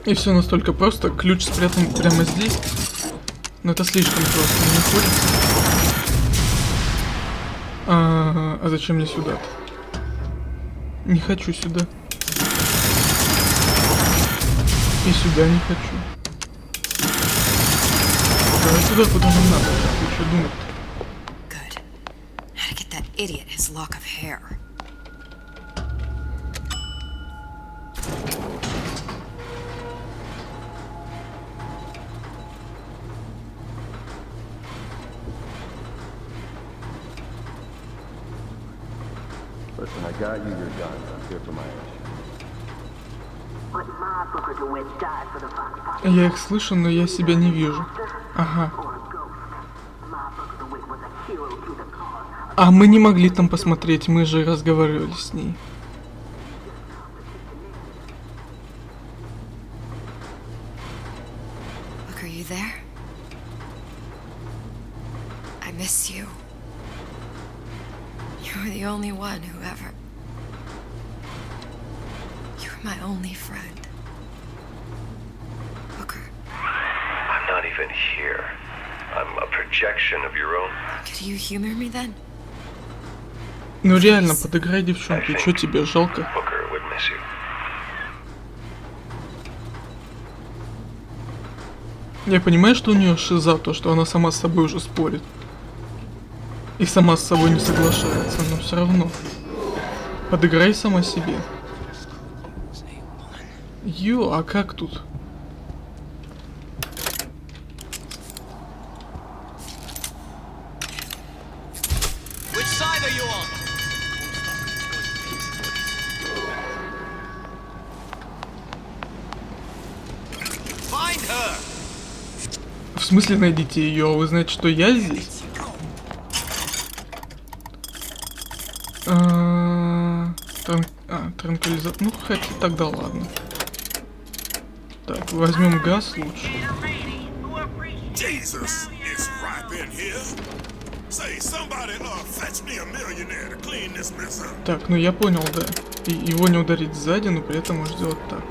И все настолько просто. Ключ спрятан прямо здесь. Но это слишком просто, не находится. А зачем мне сюда-то? Не хочу сюда. И сюда не хочу. Давай туда, куда нам надо. Ты что думать-то? How to get that idiot his lock of hair. Listen, I got you your guns. I'm here for my action. Я их слышу, но я себя не вижу. Ага. А мы не могли там посмотреть, мы же разговаривали с ней. Look, are you there? I miss you. You were the only one who ever... You were my only friend. Booker. I'm not even here. I'm a projection of your own. Could you humor me then? Ну реально, подыграй девчонке, что тебе жалко? Booker would miss you. Я понимаю, что у нее шиза, то, что она сама с собой уже спорит. И сама с собой не соглашается, но все равно. Подыграй сама себе. Ё, а как тут? Which side are you on? Find her. В смысле найдите ее? А вы знаете, что я здесь? Транквилизатор. Ну, хотя тогда ладно. Так, возьмем газ лучше. Jesus is right in here. Say somebody fetch me a millionaire to clean this mess up. Так, ну я понял, да. И его не ударить сзади, но при этом можно сделать так.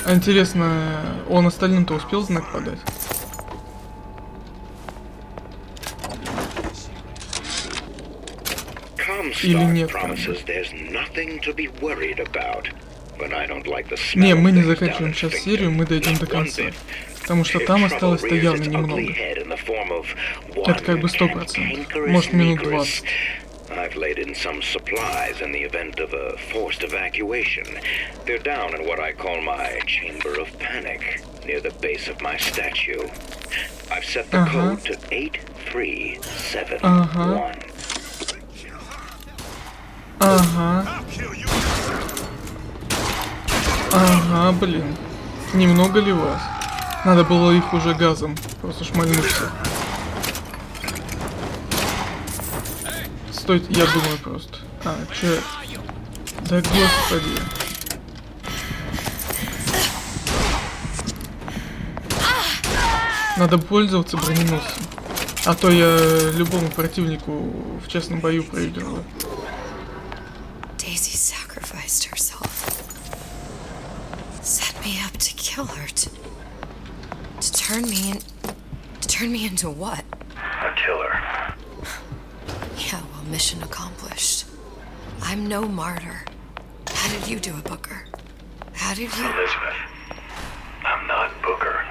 А интересно, он остальным-то успел знак подать? Или нет? Не, мы не заканчиваем сейчас серию, мы дойдем до конца. Потому что там осталось-то явно немного. Это как бы 100%. Может, минут 20. I've laid in some supplies in the event of a forced evacuation. They're down in what I call my chamber of panic, near the base of my statue. I've set the code to 8371. Ага, блин. Немного ли вас? Надо было их уже газом просто шмальнуть всех. Стой, я думаю просто. Чё это? Да господи. Надо пользоваться броненосцем. А то я любому противнику в честном бою проигрываю. Daisy sacrificed herself. Set me up to kill her. To turn me into what? A killer. Yeah, well, mission accomplished. I'm no martyr. How did you do it, Booker? How did you... Elizabeth, I'm not Booker.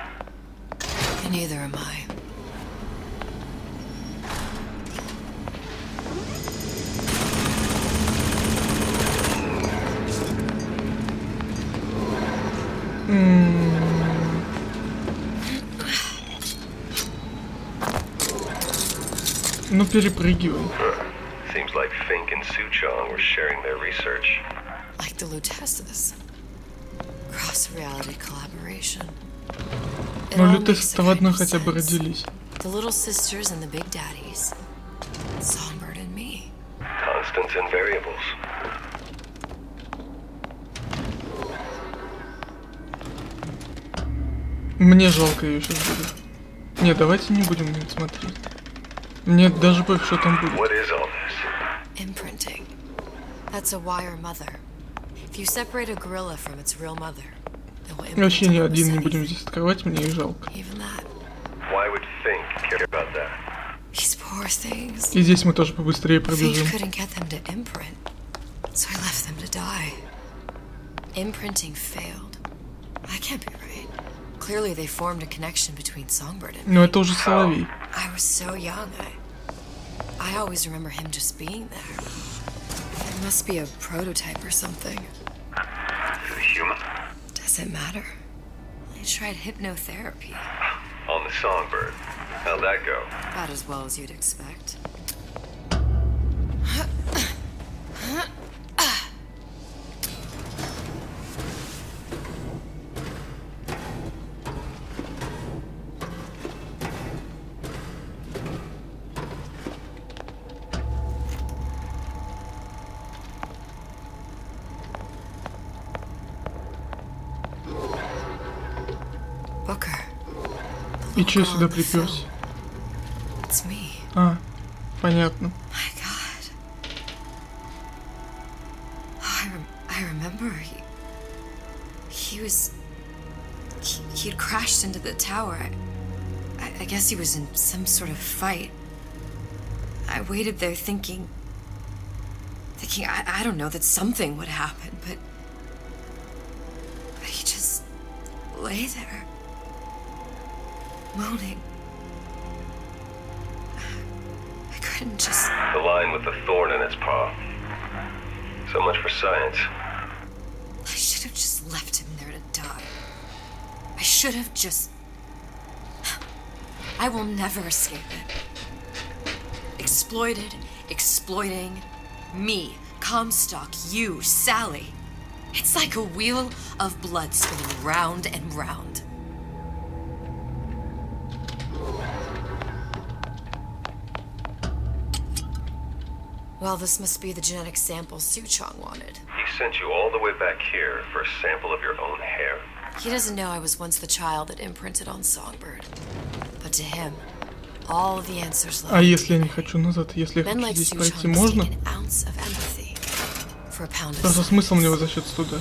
And neither am I. Ну, перепрыгивай. Seems like Fink and Suchong were sharing their research. Like the Lutesses. Cross-reality collaboration. It Ну, all Лютессы-то в одной хотя бы родились. The little sisters and the big daddies. Songbird and me. Constants and variables. Мне жалко ее сейчас будет. Не, давайте не будем на это смотреть. Мне даже пофиг, что там будет. What is all this? Imprinting. That's a wire mother. If you separate a gorilla from its real mother, it will imprint. Вообще ни один не будем здесь открывать, мне их жалко. Even that. Why would Fink care about that? These poor things. И здесь мы тоже побыстрее пробежим. Fink couldn't get them to imprint, so I left them to die. Imprinting failed. That can't be right. Clearly they formed a connection between Songbird and me. Но это уже Соловей. I was so young. I always remember him just being there. There must be a prototype or something. Is it human? Does it matter? I tried hypnotherapy. On the Songbird. How'd that go? About as well as you'd expect. И чё сюда приперся? А, понятно. I remember he'd crashed into the tower. I guess he was in some sort of fight. I waited there thinking I don't know, that something would happen, but he just lay there. Moaning. I couldn't just... The line with the thorn in its paw. So much for science. I should have just left him there to die. I should have just... I will never escape it. Exploited, exploiting, me, Comstock, you, Sally. It's like a wheel of blood spinning round and round. Well, this must be the genetic sample Suchong wanted. He sent you all the way back here for a sample of your own hair? He doesn't know I was once the child that imprinted on Songbird. But to him, all of the answers lie. А если я не хочу назад, если я хочу здесь пройти, можно? Просто смысл мне возвращаться туда.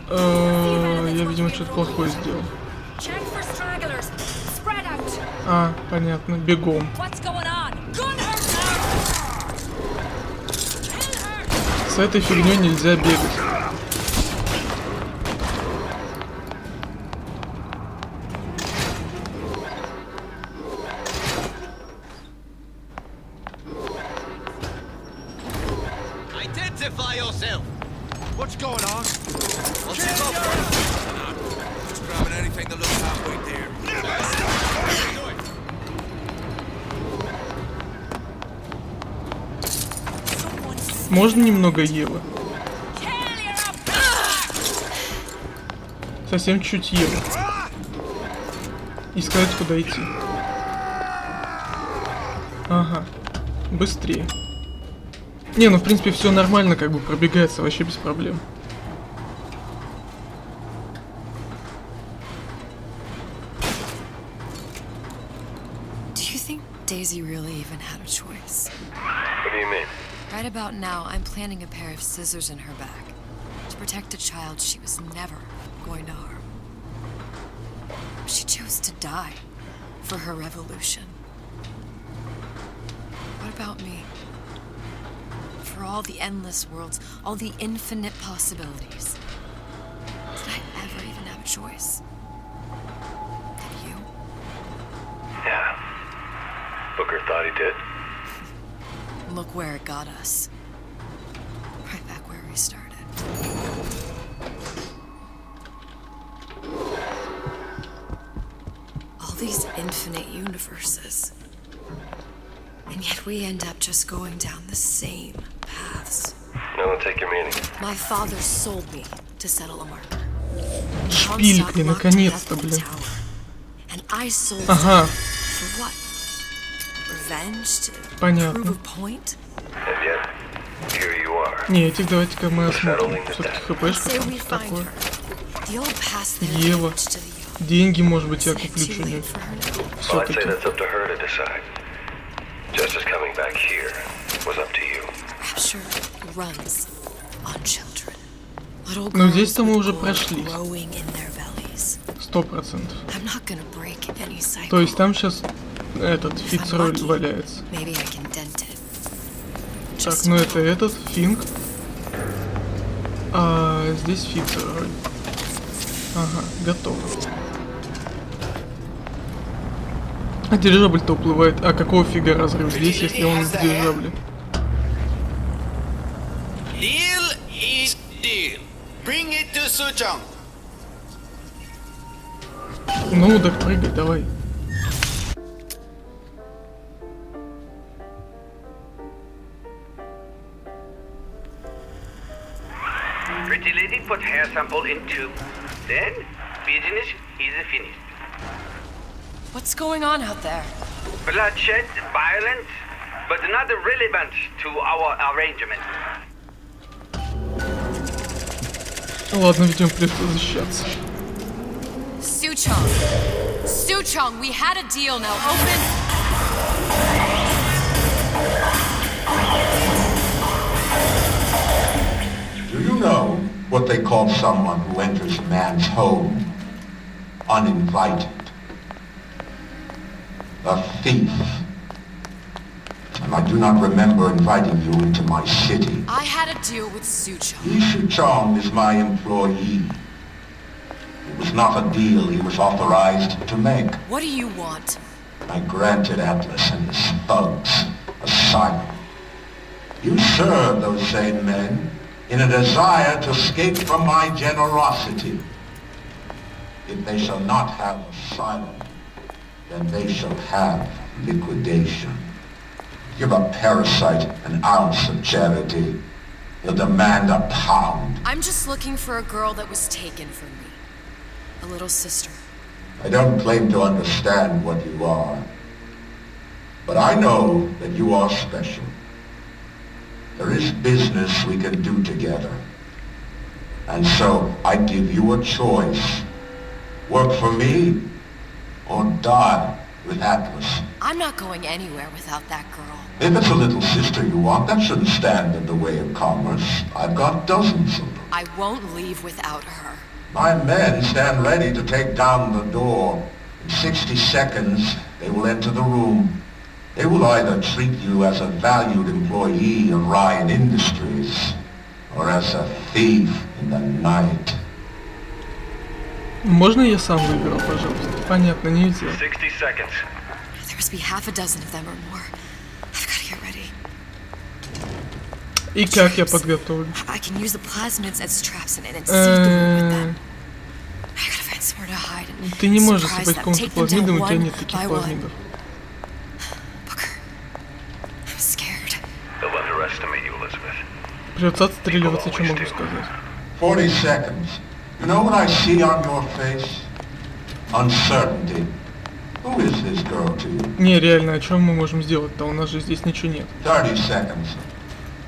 Я, видимо, что-то плохое сделал. А, понятно, бегом. С этой фигней нельзя бегать. Identify yourself. What's going on? What's it up? Just grabbing anything that looks halfway there. Можно немного Евы? Совсем чуть Евы. И сказать, куда идти. Ага. Быстрее. Не, ну в принципе все нормально, как бы пробегается вообще без проблем. Daisy really even had a choice. What do you mean? Right about now, I'm planting a pair of scissors in her back to protect a child she was never going to harm. She chose to die for her revolution. What about me? For all the endless worlds, all the infinite possibilities. Did I ever even have a choice? Did you? Yeah. Booker thought he did. Look where it got us. Right back where we started. All these infinite universes. And yet we end up just going down the same paths. No, take your meaning. My father sold me to settle a marker. Шпильки, наконец-то, блин. And I sold Ага. for what? Revenge to Понятно. prove a point? And yet, here you are. Не, этих давайте-ка мы осмотрим. Все-таки хпшка Say там we find такое. her. The old past there Ева. damage to the young. Деньги, может быть, я куплю Too что-нибудь. late for her now. Well, I'd say Все-таки. that's up to her to decide. Justice coming back here was up to you. Rapture runs on children. Little Но girls здесь-то мы with уже gold прошли. growing in their bellies. 100%. I'm not gonna break any cycle. То есть там сейчас этот Фицроль валяется. Maybe I can dent it. Так, ну это этот, Финк. А здесь Фицроль. Ага, готово. А дирижабль-то уплывает. А какого фига разрыв здесь, если он в дирижабле? Deal is deal. Bring it to Suchong. Ну, так прыгай, давай. Pretty lady put hair sample in tube. Then, business is finished. What's going on out there? Bloodshed, violence, but not relevant to our arrangement. Ладно, видимо, придется защищаться. Suchong! Suchong, we had a deal, now open... Do you know what they call someone who enters a man's home uninvited? A thief. And I do not remember inviting you into my city. I had a deal with Suchong. Yishu Chong is my employee. It was not a deal he was authorized to make. What do you want? I granted Atlas and his thugs asylum. You serve those same men in a desire to escape from my generosity. If they shall not have asylum, then they shall have liquidation. Give a parasite an ounce of charity. He'll demand a pound. I'm just looking for a girl that was taken from me. A little sister. I don't claim to understand what you are, but I know that you are special. There is business we can do together. And so I give you a choice. Work for me or die with Atlas. I'm not going anywhere without that girl. If it's a little sister you want, that shouldn't stand in the way of commerce. I've got dozens of them. I won't leave without her. My men stand ready to take down the door. In 60 seconds, they will enter the room. They will either treat you as a valued employee of Ryan Industries, or as a thief in the night. Можно я сам выберу, пожалуйста? Понятно, нельзя. 60 seconds. There must be half a dozen of them or more. I've got to get ready. И как я подготовлю? I can use the plasmids as traps and see the room with them. I gotta find somewhere to hide and Ты не можешь surprise сыпать them. комнату Take them плазмидом, down у тебя one нет таких by one. плазмидов. I'm scared. They'll underestimate you, Elizabeth. Придется отстреливаться, что могу сказать. 40 seconds. You know what I see on your face? Uncertainty. Who is this girl to you? Не, реально, о чем мы можем сделать-то? У нас же здесь ничего нет. 30 seconds.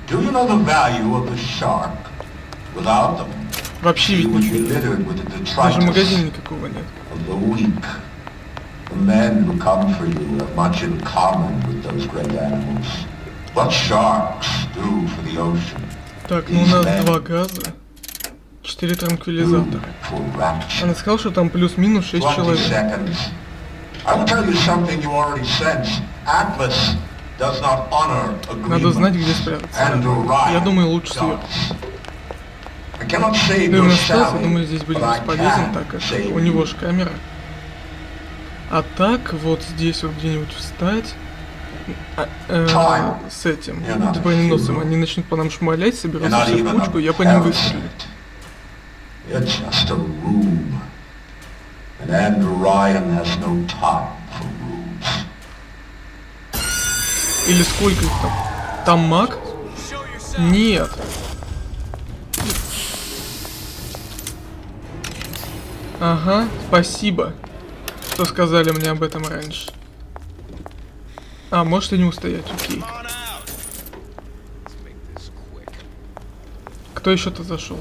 Do you know the value of the shark? Without them, Вообще he ведь would be ничего нет. littered with the Даже detritus магазина никакого нет. of the weak. The The men who come for you have much in common with those great animals. What sharks do for the ocean. Так, ну у нас 2 газа, 4 транквилизатора. Она сказала, что там плюс-минус 6 человек. Надо знать, где спрятаться. Я думаю, лучше сверху. Дым остался, думаю, здесь будет бесполезен, так как у него же камера. А так, вот здесь вот где-нибудь встать с этим, с броненосцем, они начнут по нам шмалять, соберутся все в кучку, я по ним выстрелю. Или сколько их там? Там маг? Нет. Ага, спасибо, что сказали мне об этом раньше. А, может и не устоять, окей. Кто еще-то зашел?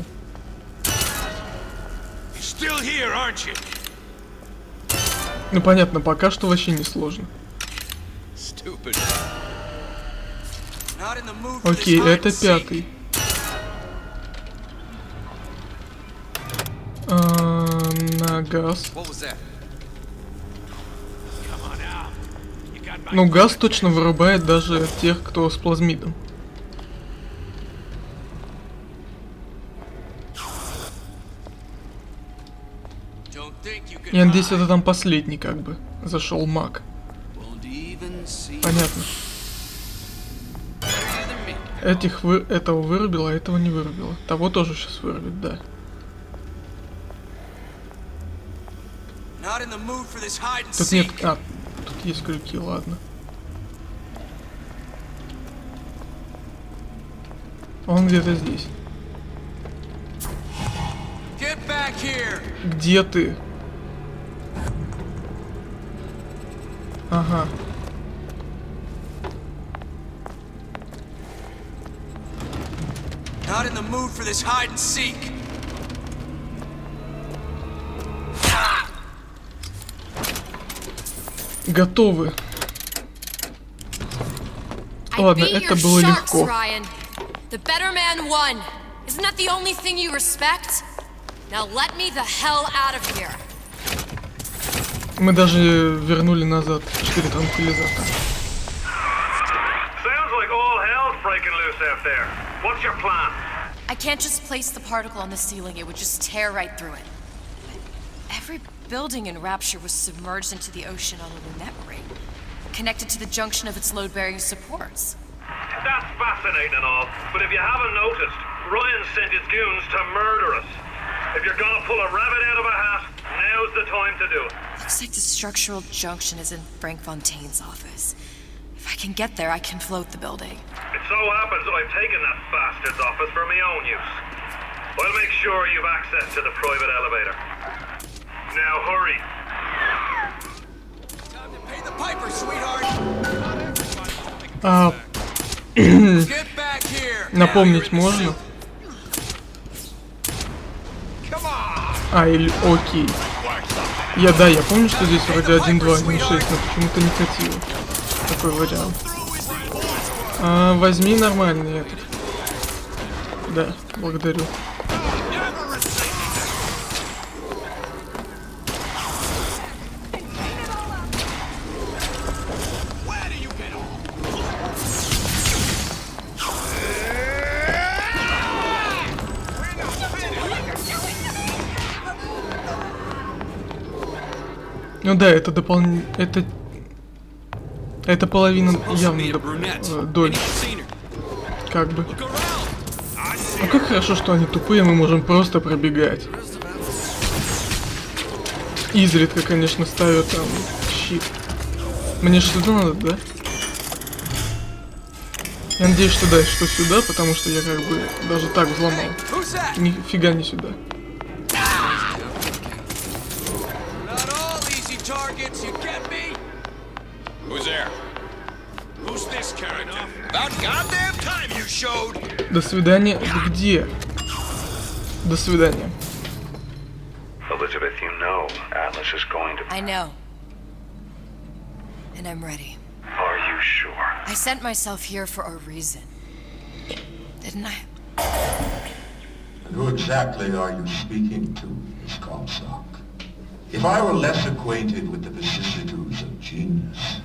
Ну понятно, пока что вообще не сложно. Окей, это 5-й. На газ. Ну, газ точно вырубает даже тех, кто с плазмидом. Я надеюсь, это там последний как бы зашел маг. Понятно. Этого вырубило, а этого не вырубило. Того тоже сейчас вырубит, да. Тут нет... А, тут есть крюки, ладно. Он где-то здесь. Где ты? Ага. Not in the mood for this hide and seek. Готовы. Ладно, это было легко. The better man won. Isn't that the only thing you respect? Now let me the hell out of here. Мы даже вернули назад 4 транквилизатора. Sounds like all hell's breaking loose out there. What's your plan? I can't just place the particle on the ceiling. It would just tear right through it. Every building in Rapture was submerged into the ocean on a lunette ring, connected to the junction of its load-bearing supports. That's fascinating and all, but if you haven't noticed, Ryan sent his goons to murder us. If you're gonna pull a rabbit out of a hat, now's the time to do it. Looks like the structural junction is in Frank Fontaine's office. If I can get there, I can float the building. It so happens I've taken that bastard's office for my own use. I'll make sure you've access to the private elevator. Now hurry. Time to pay the piper, sweetheart. Get back here. Напомнить можно? А, или окей. Я помню, что здесь вроде 1.2, 1.6, но почему-то не хотел. Такой вариант. Возьми нормальный этот. Да, благодарю. Ну да, это это половина явно доли. Как бы. Ну как хорошо, что они тупые, мы можем просто пробегать. Изредка, конечно, ставят там щит. Мне же сюда надо, да? Я надеюсь, что да, что сюда, потому что я как бы даже так взломал. Нифига не сюда. До свидания. Где? До свидания. Elizabeth, you know Atlas is going to... I know. and I'm ready. Are you sure? I sent myself here for a reason. Didn't I? And who exactly are you speaking to, Miss Comstock? If I were less acquainted with the vicissitudes of genius,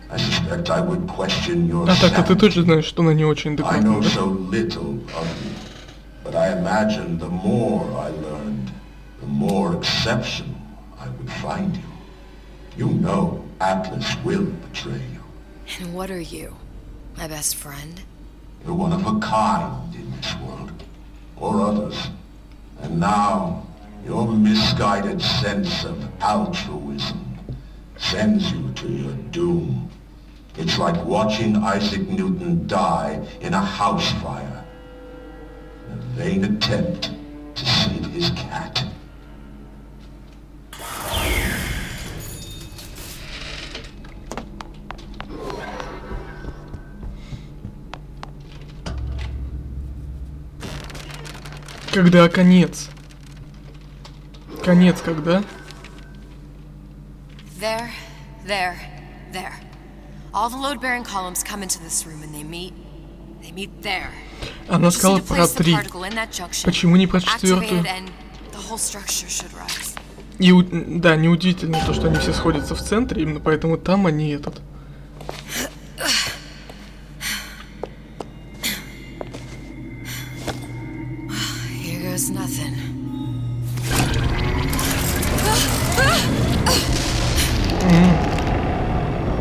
I suspect I would question your так, ты точно знаешь, что она не очень I know адекватная. so little of you, but I imagine the more I learned, the more exceptional I would find you. You know Atlas will betray you. And what are you? My best friend? You're one of a kind in this world, or others. And now, your misguided sense of altruism sends you to your doom. It's like watching Isaac Newton die in a house fire, in a vain attempt to save his cat. Когда конец? Конец когда? There, there, there. All the load-bearing columns come into this room and they meet there. Она сказала про 3. Почему не про 4? И да, неудивительно то, что они все сходятся в центре, именно поэтому там они этот. Here goes nothing.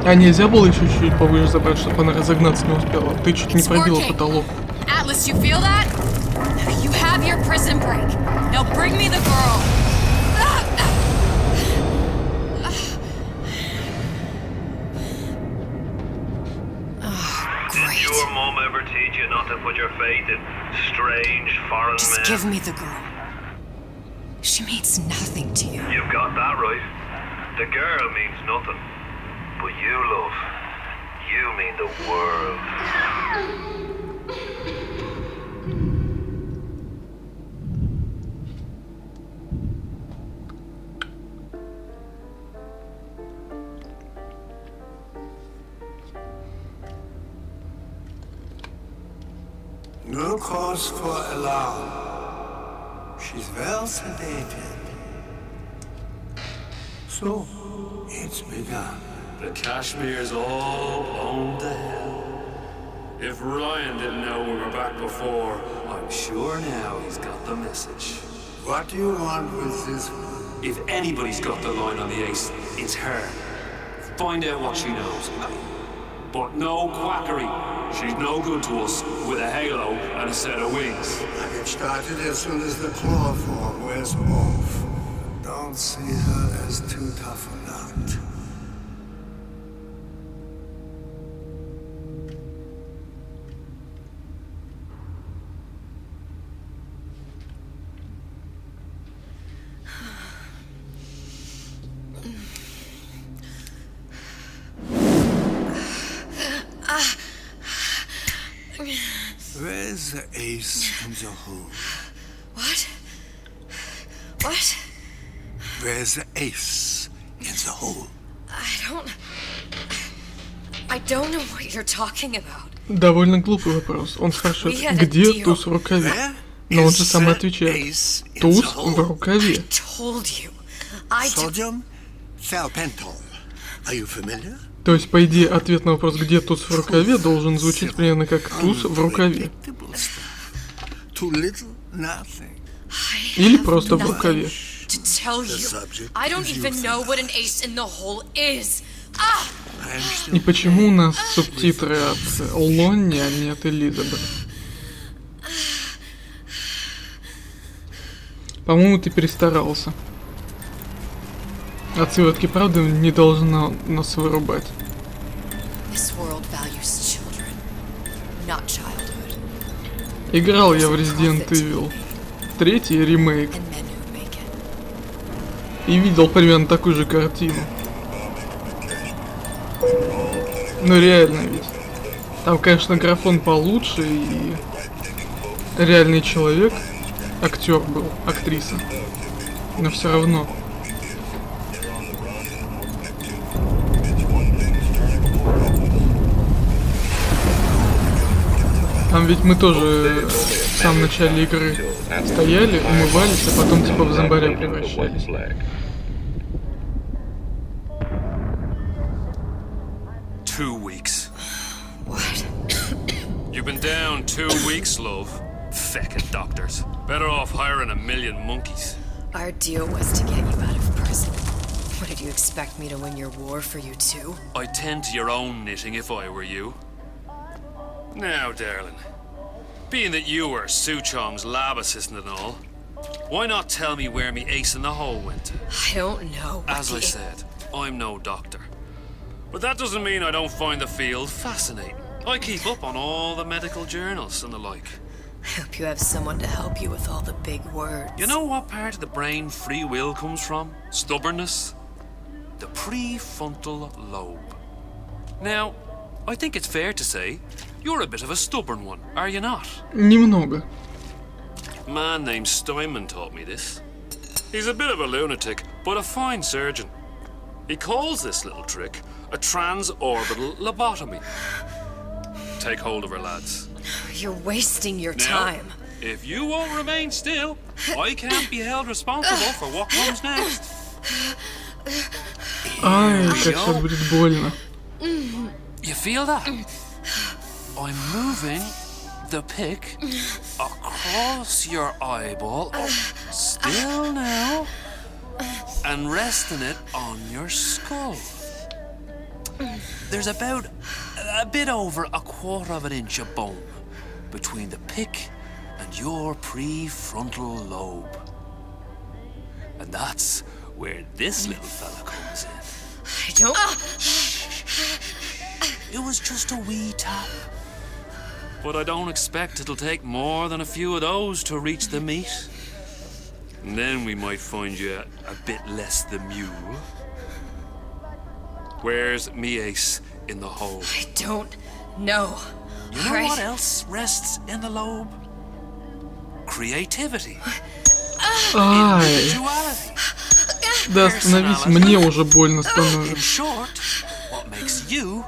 А нельзя было еще чуть-чуть повыше забрать, чтобы она разогнаться не успела? Ты чуть не пробила потолок. Atlas, you feel that? You have your prison break. Now bring me the girl. Did your mom ever teach you not to put your faith in strange foreign men? Just give me the girl. She means nothing to you. You've got that right. The girl means nothing. But you, love, you mean the world. No cause for alarm. She's well sedated. So, it's begun. The Kashmir's all blown to hell. If Ryan didn't know we were back before, I'm sure now he's got the message. What do you want with this one? If anybody's got the line on the ace, it's her. Find out what she knows. But no quackery. She's no good to us with a halo and a set of wings. I get started as soon as the claw form wears off. Don't see her as too tough a nut. Where's the ace in the hole? What? What? Where's the ace in the hole? I don't know what you're talking about. Довольно глупый вопрос. Он спрашивает, где туз в рукаве? Но он же сам отвечает. Туз в рукаве. Sodium salpental. Are you familiar? То есть, по идее, ответ на вопрос, где туз в рукаве, должен звучить примерно как туз в рукаве. Или просто в рукаве. И почему у нас субтитры от Лонни, а не от Элизабет? По-моему, ты перестарался. Отсылки, правда, не должна нас вырубать. Играл я в Resident Evil 3 ремейк и видел примерно такую же картину. Ну реально ведь. Там, конечно, графон получше и реальный человек, актер был, актриса. Но все равно. Там ведь мы тоже в самом начале игры стояли, умывались, а потом типа в зомбаря превращались. What? You've been down 2 weeks, love. Feckin' doctors. Better off hiring a million monkeys. Our deal was to get you out of prison. What, did you expect me to win your war for you too? I'd tend to your own knitting if I were you. Now, darling, being that you were Su Chong's lab assistant and all, why not tell me where me ace in the hole went? I don't know. As I said, I'm no doctor. But that doesn't mean I don't find the field fascinating. I keep up on all the medical journals and the like. I hope you have someone to help you with all the big words. You know what part of the brain free will comes from? Stubbornness? The prefrontal lobe. Now, I think it's fair to say you're a bit of a stubborn one, are you not? Немного. A man named Steinman taught me this. He's a bit of a lunatic, but a fine surgeon. He calls this little trick a transorbital lobotomy. Take hold of her, lads. You're wasting your Now, time. If you won't remain still, I can't be held responsible for what comes next. Ай, как сейчас будет больно. You feel that? I'm moving the pick across your eyeball, still now, and resting it on your skull. There's about a bit over a quarter of an inch of bone between the pick and your prefrontal lobe. And that's where this little fella comes in. I don't... It was just a wee tap. But I don't expect it'll take more than a few of those to reach the meat. And then we might find you a bit less the mule. Where's me ace in the hole? I don't know. You know what else rests in the lobe? Creativity. Ай. Individuality. Да остановись, мне уже больно становится. In short, what makes you,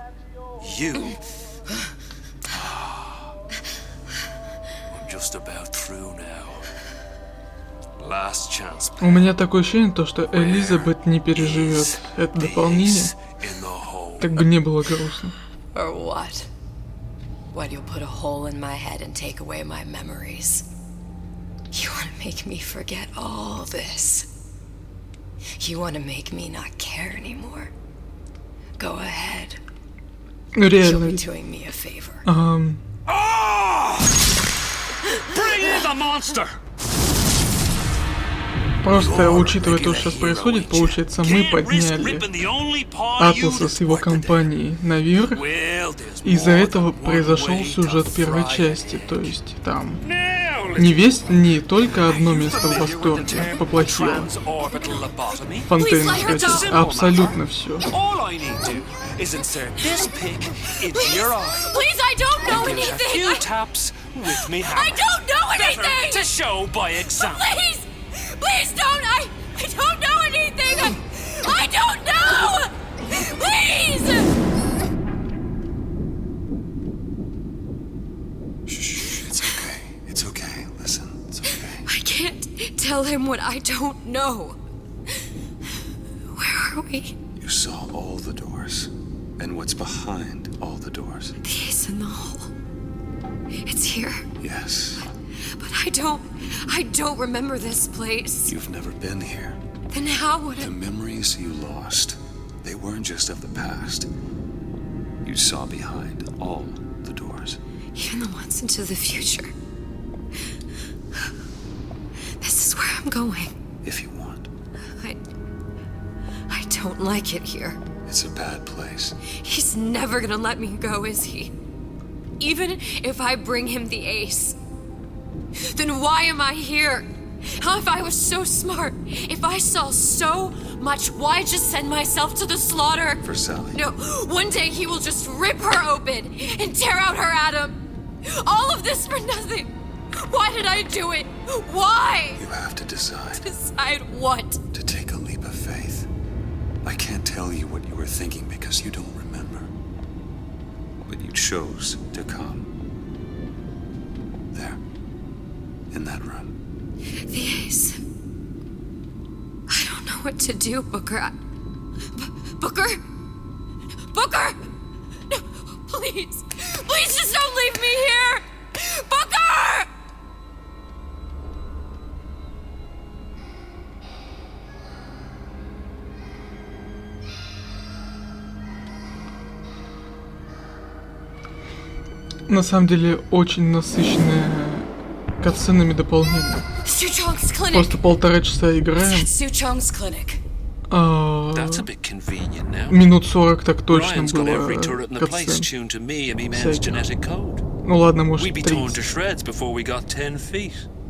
you. I'm just about through now. Last chance. У меня такое ощущение, то, что Элизабет не переживет это дополнение. Так бы не было грустно. Or what? What, you'll put a hole in my head and take away my memories? You want to make me forget all this? You want to make me not care anymore? Go ahead. You'll Реально. be doing me a favor. Bring in the monster! Просто учитывая то, что сейчас происходит, получается, мы подняли Атласа с его компанией наверх. Из-за этого произошел сюжет первой части, то есть там не только одно место в восторге поплохело. Фонтейн, кстати, абсолютно все. Is insert this pick into your eye. Please, I don't know and give it anything. a few taps with me hammer. I don't know anything. Better to show by example. Please, please don't. I don't know anything. I don't know. Please. Shh, it's okay. It's okay. Listen, it's okay. I can't tell him what I don't know. Where are we? You saw all the doors. And what's behind all the doors? The ace in the hole. It's here. Yes. But I don't remember this place. You've never been here. Then how would The memories you lost, they weren't just of the past. You saw behind all the doors. Even the ones into the future. This is where I'm going. If you want. I don't like it here. It's a bad place. He's never gonna let me go, is he? Even if I bring him the ace. Then why am I here? How if I was so smart? If I saw so much, why just send myself to the slaughter? For Sally. No, one day he will just rip her open and tear out her atom. All of this for nothing. Why did I do it? Why? You have to decide. Decide what? To take a leap of faith. I can't tell you what you were thinking because you don't remember. But you chose to come. in that room? The ace. I don't know what to do, Booker. Booker? Booker! No, please. Please just don't leave me here! Booker! На самом деле очень насыщенная катсценами дополнение. Просто 1,5 часа играем. Минут 40 так точно было катсцен. Ну ладно, может 30.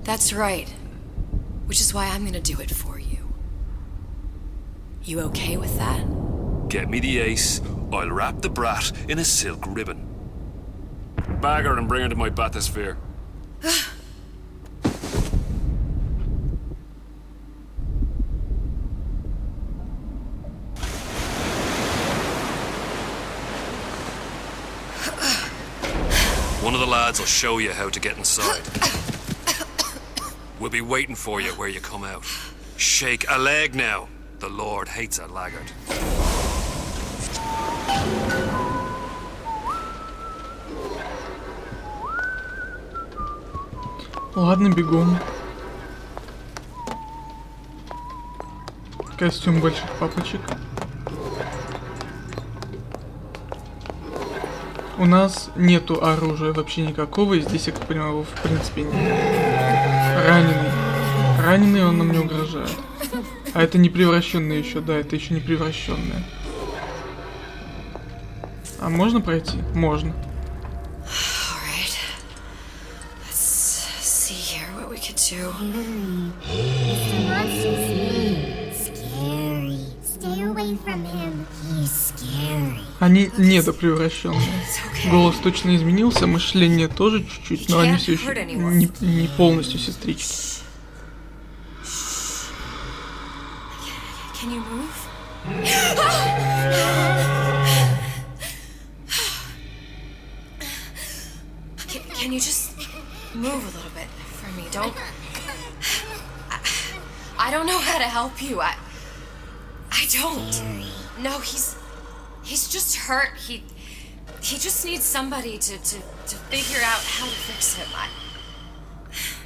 That's right. Which is why I'm gonna do it for you. You okay with that? Get me the ace, I'll wrap the brat in a silk ribbon. Bag her and bring her to my bathysphere. One of the lads will show you how to get inside. We'll be waiting for you where you come out. Shake a leg now. The Lord hates a laggard. Ладно, бегом. Костюм больших папочек. У нас нету оружия вообще никакого, и здесь, я как понимаю, его в принципе нет. Раненый. Раненый, он нам не угрожает. А это не превращенный еще, да, это еще не превращенная. А можно пройти? Можно. Они недопревращенные. Голос точно изменился, мышление тоже чуть-чуть, но они все еще не полностью сестрички. Can you just move a little bit for me? Don't. I don't know how to help you. I don't. No, he's just hurt. He just needs somebody to figure out how to fix him.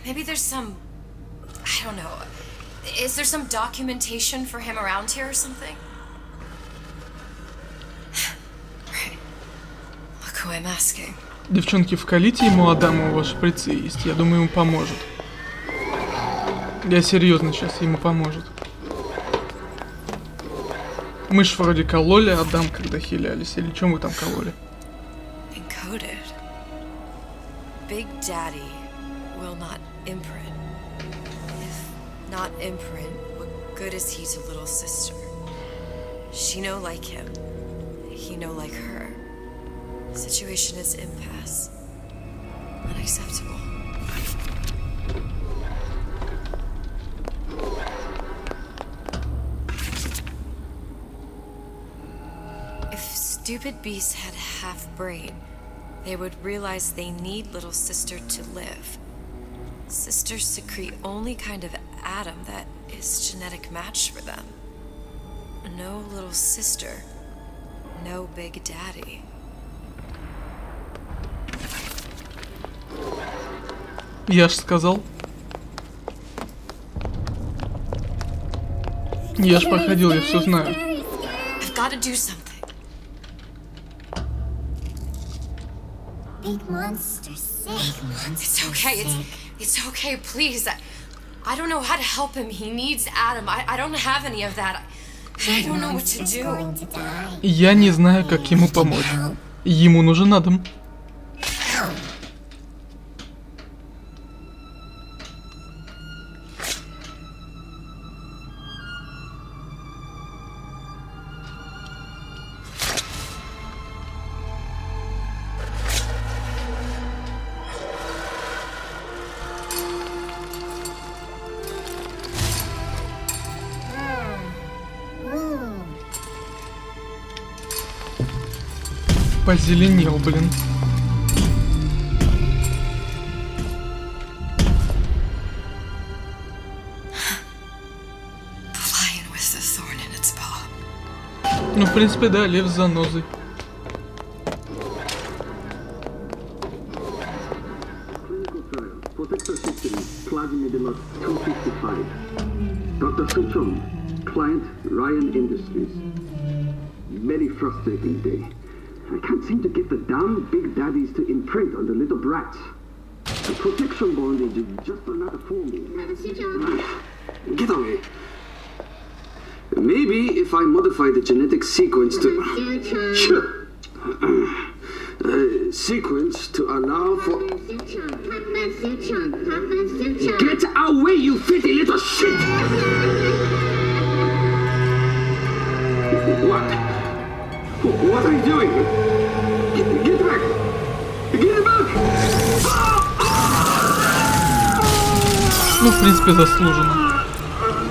Maybe there's some, I don't know. Is there some documentation for him around here or something? Right. Look who I'm asking. Девчонки, вкалите ему Адаму, у вас шприцы есть. Я думаю, ему поможет. Я серьезно сейчас, ему поможет. Мы ж вроде кололи Адам, когда хилялись. Или чем вы там кололи? Encoded. Big Daddy will not imprint. If not imprint, what good is he to little sister? She no like him. He no like her. Situation is impasse. Unacceptable. If stupid beasts had half brain, they would realize they need little sister to live. Sisters secrete only kind of atom that is genetic match for them. No little sister. No Big Daddy. Я ж сказал. Я ж проходил, я все знаю. I've got to do something. Big monster sick. It's okay. It's okay, please. I don't know how to help him. He needs Adam. I don't have any of that. I don't know what to do. Я не знаю, как ему помочь. Ему нужен Адам. Позеленел, блин. Ну, в принципе, да, лев с занозой. Dr. Suchum, client Ryan Industries. Very frustrating day. I can't seem to get the damn big daddies to imprint on the little brats. The protection bondage is just another form. Get away. Maybe if I modify the genetic sequence to... Sure. Sequence to allow for... Get away, you filthy little shit! What? What are you doing? Get back! Get back! Ну, в принципе, заслуженно.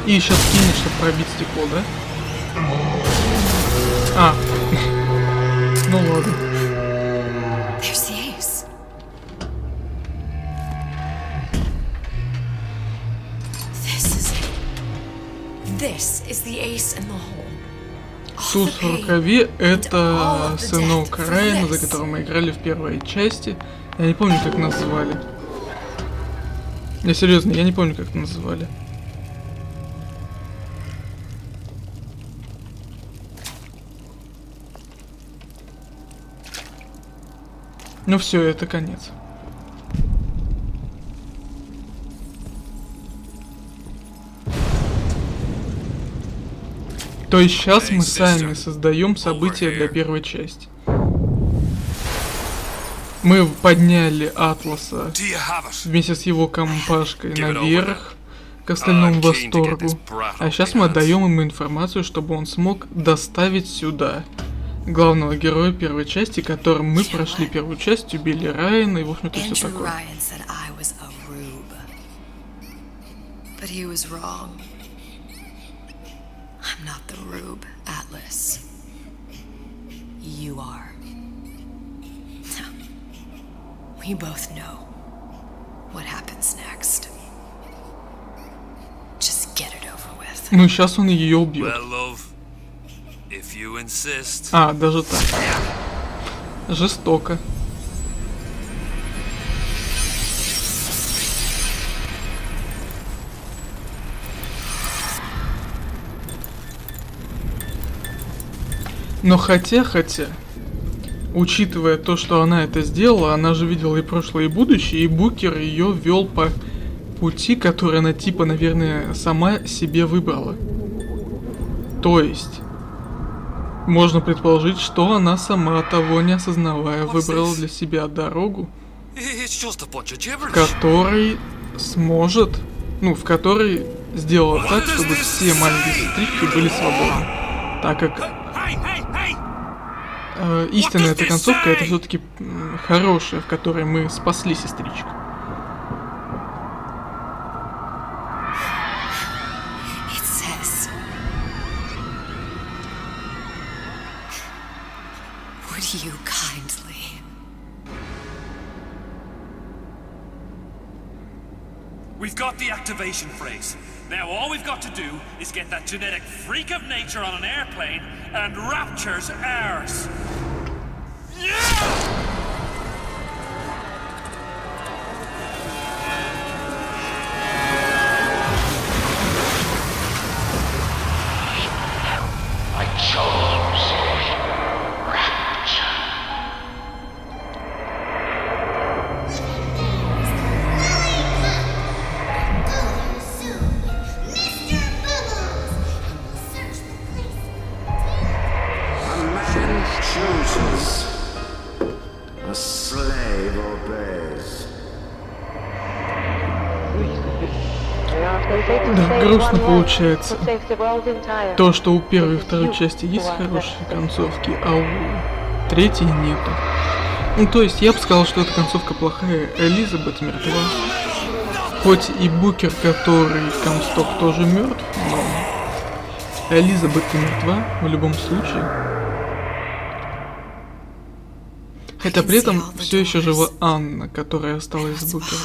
И сейчас кинет, чтобы пробить стекло, да? А. Ну ладно. Туз в рукаве — это сынок Райана, за которым мы играли в первой части. Я не помню, как называли. Я серьезно, я не помню, как называли. Ну все, это конец. То есть сейчас мы сами создаем события для первой части. Мы подняли Атласа вместе с его компашкой наверх к остальному восторгу. А сейчас мы отдаем ему информацию, чтобы он смог доставить сюда главного героя первой части, которым мы прошли первую часть, убили Райана и в общем-то все такое. I'm not the Rube, Atlas. You are. We both know what happens next. Just get it over with. Ну, сейчас он ее убьет. А, даже так. Жестоко. Но хотя, учитывая то, что она это сделала, она же видела и прошлое, и будущее, и Букер ее вел по пути, который она типа, наверное, сама себе выбрала. То есть, можно предположить, что она сама, того не осознавая, выбрала для себя дорогу, в которой сможет, в которой сделала так, чтобы все маленькие сестрички были свободны. Так как истинная эта концовка, это все-таки хорошая, в которой мы спасли сестричку. We've got the activation phrase. Now all we've got to do is get that genetic freak of nature on an airplane and Rapture's ours. I chose Rapture. Chooses. A slave obeys. Да, грустно получается. То, что у первой и второй части есть хорошие концовки, а у третьей нету. Ну, то есть, я бы сказал, что эта концовка плохая. Элизабет мертва. Хоть и Букер, который Комсток, тоже мертв, но Элизабет мертва в любом случае. Хотя при этом все еще жива Анна, которая осталась с Букером.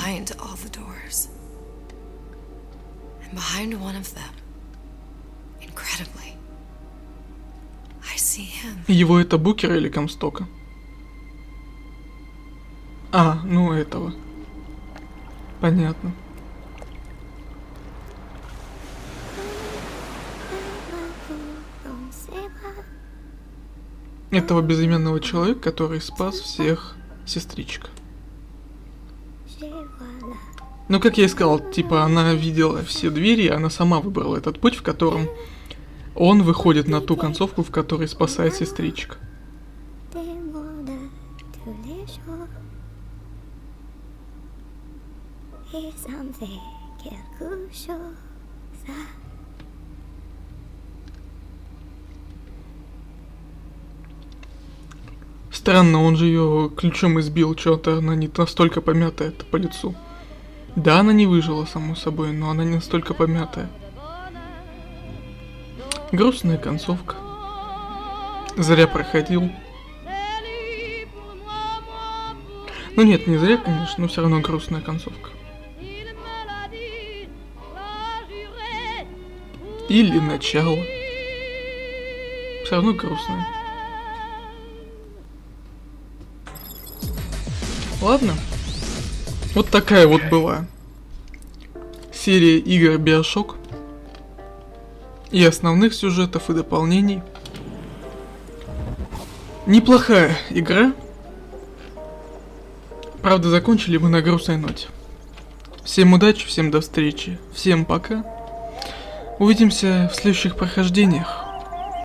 Его это Букера или Комстока? А, ну этого. Понятно. Этого безымянного человека, который спас всех сестричек. Ну, как я и сказал, типа, она видела все двери, и она сама выбрала этот путь, в котором он выходит на ту концовку, в которой спасает сестричек. Странно, он же ее ключом избил, что-то она не настолько помятая по лицу. Да, она не выжила, само собой, но она не настолько помятая. Грустная концовка. Зря проходил. Ну нет, не зря, конечно, но все равно грустная концовка. Или начало. Все равно грустное. Ладно. Вот такая вот была серия игр BioShock. И основных сюжетов, и дополнений. Неплохая игра. Правда, закончили мы на грустной ноте. Всем удачи, всем до встречи, всем пока. Увидимся в следующих прохождениях.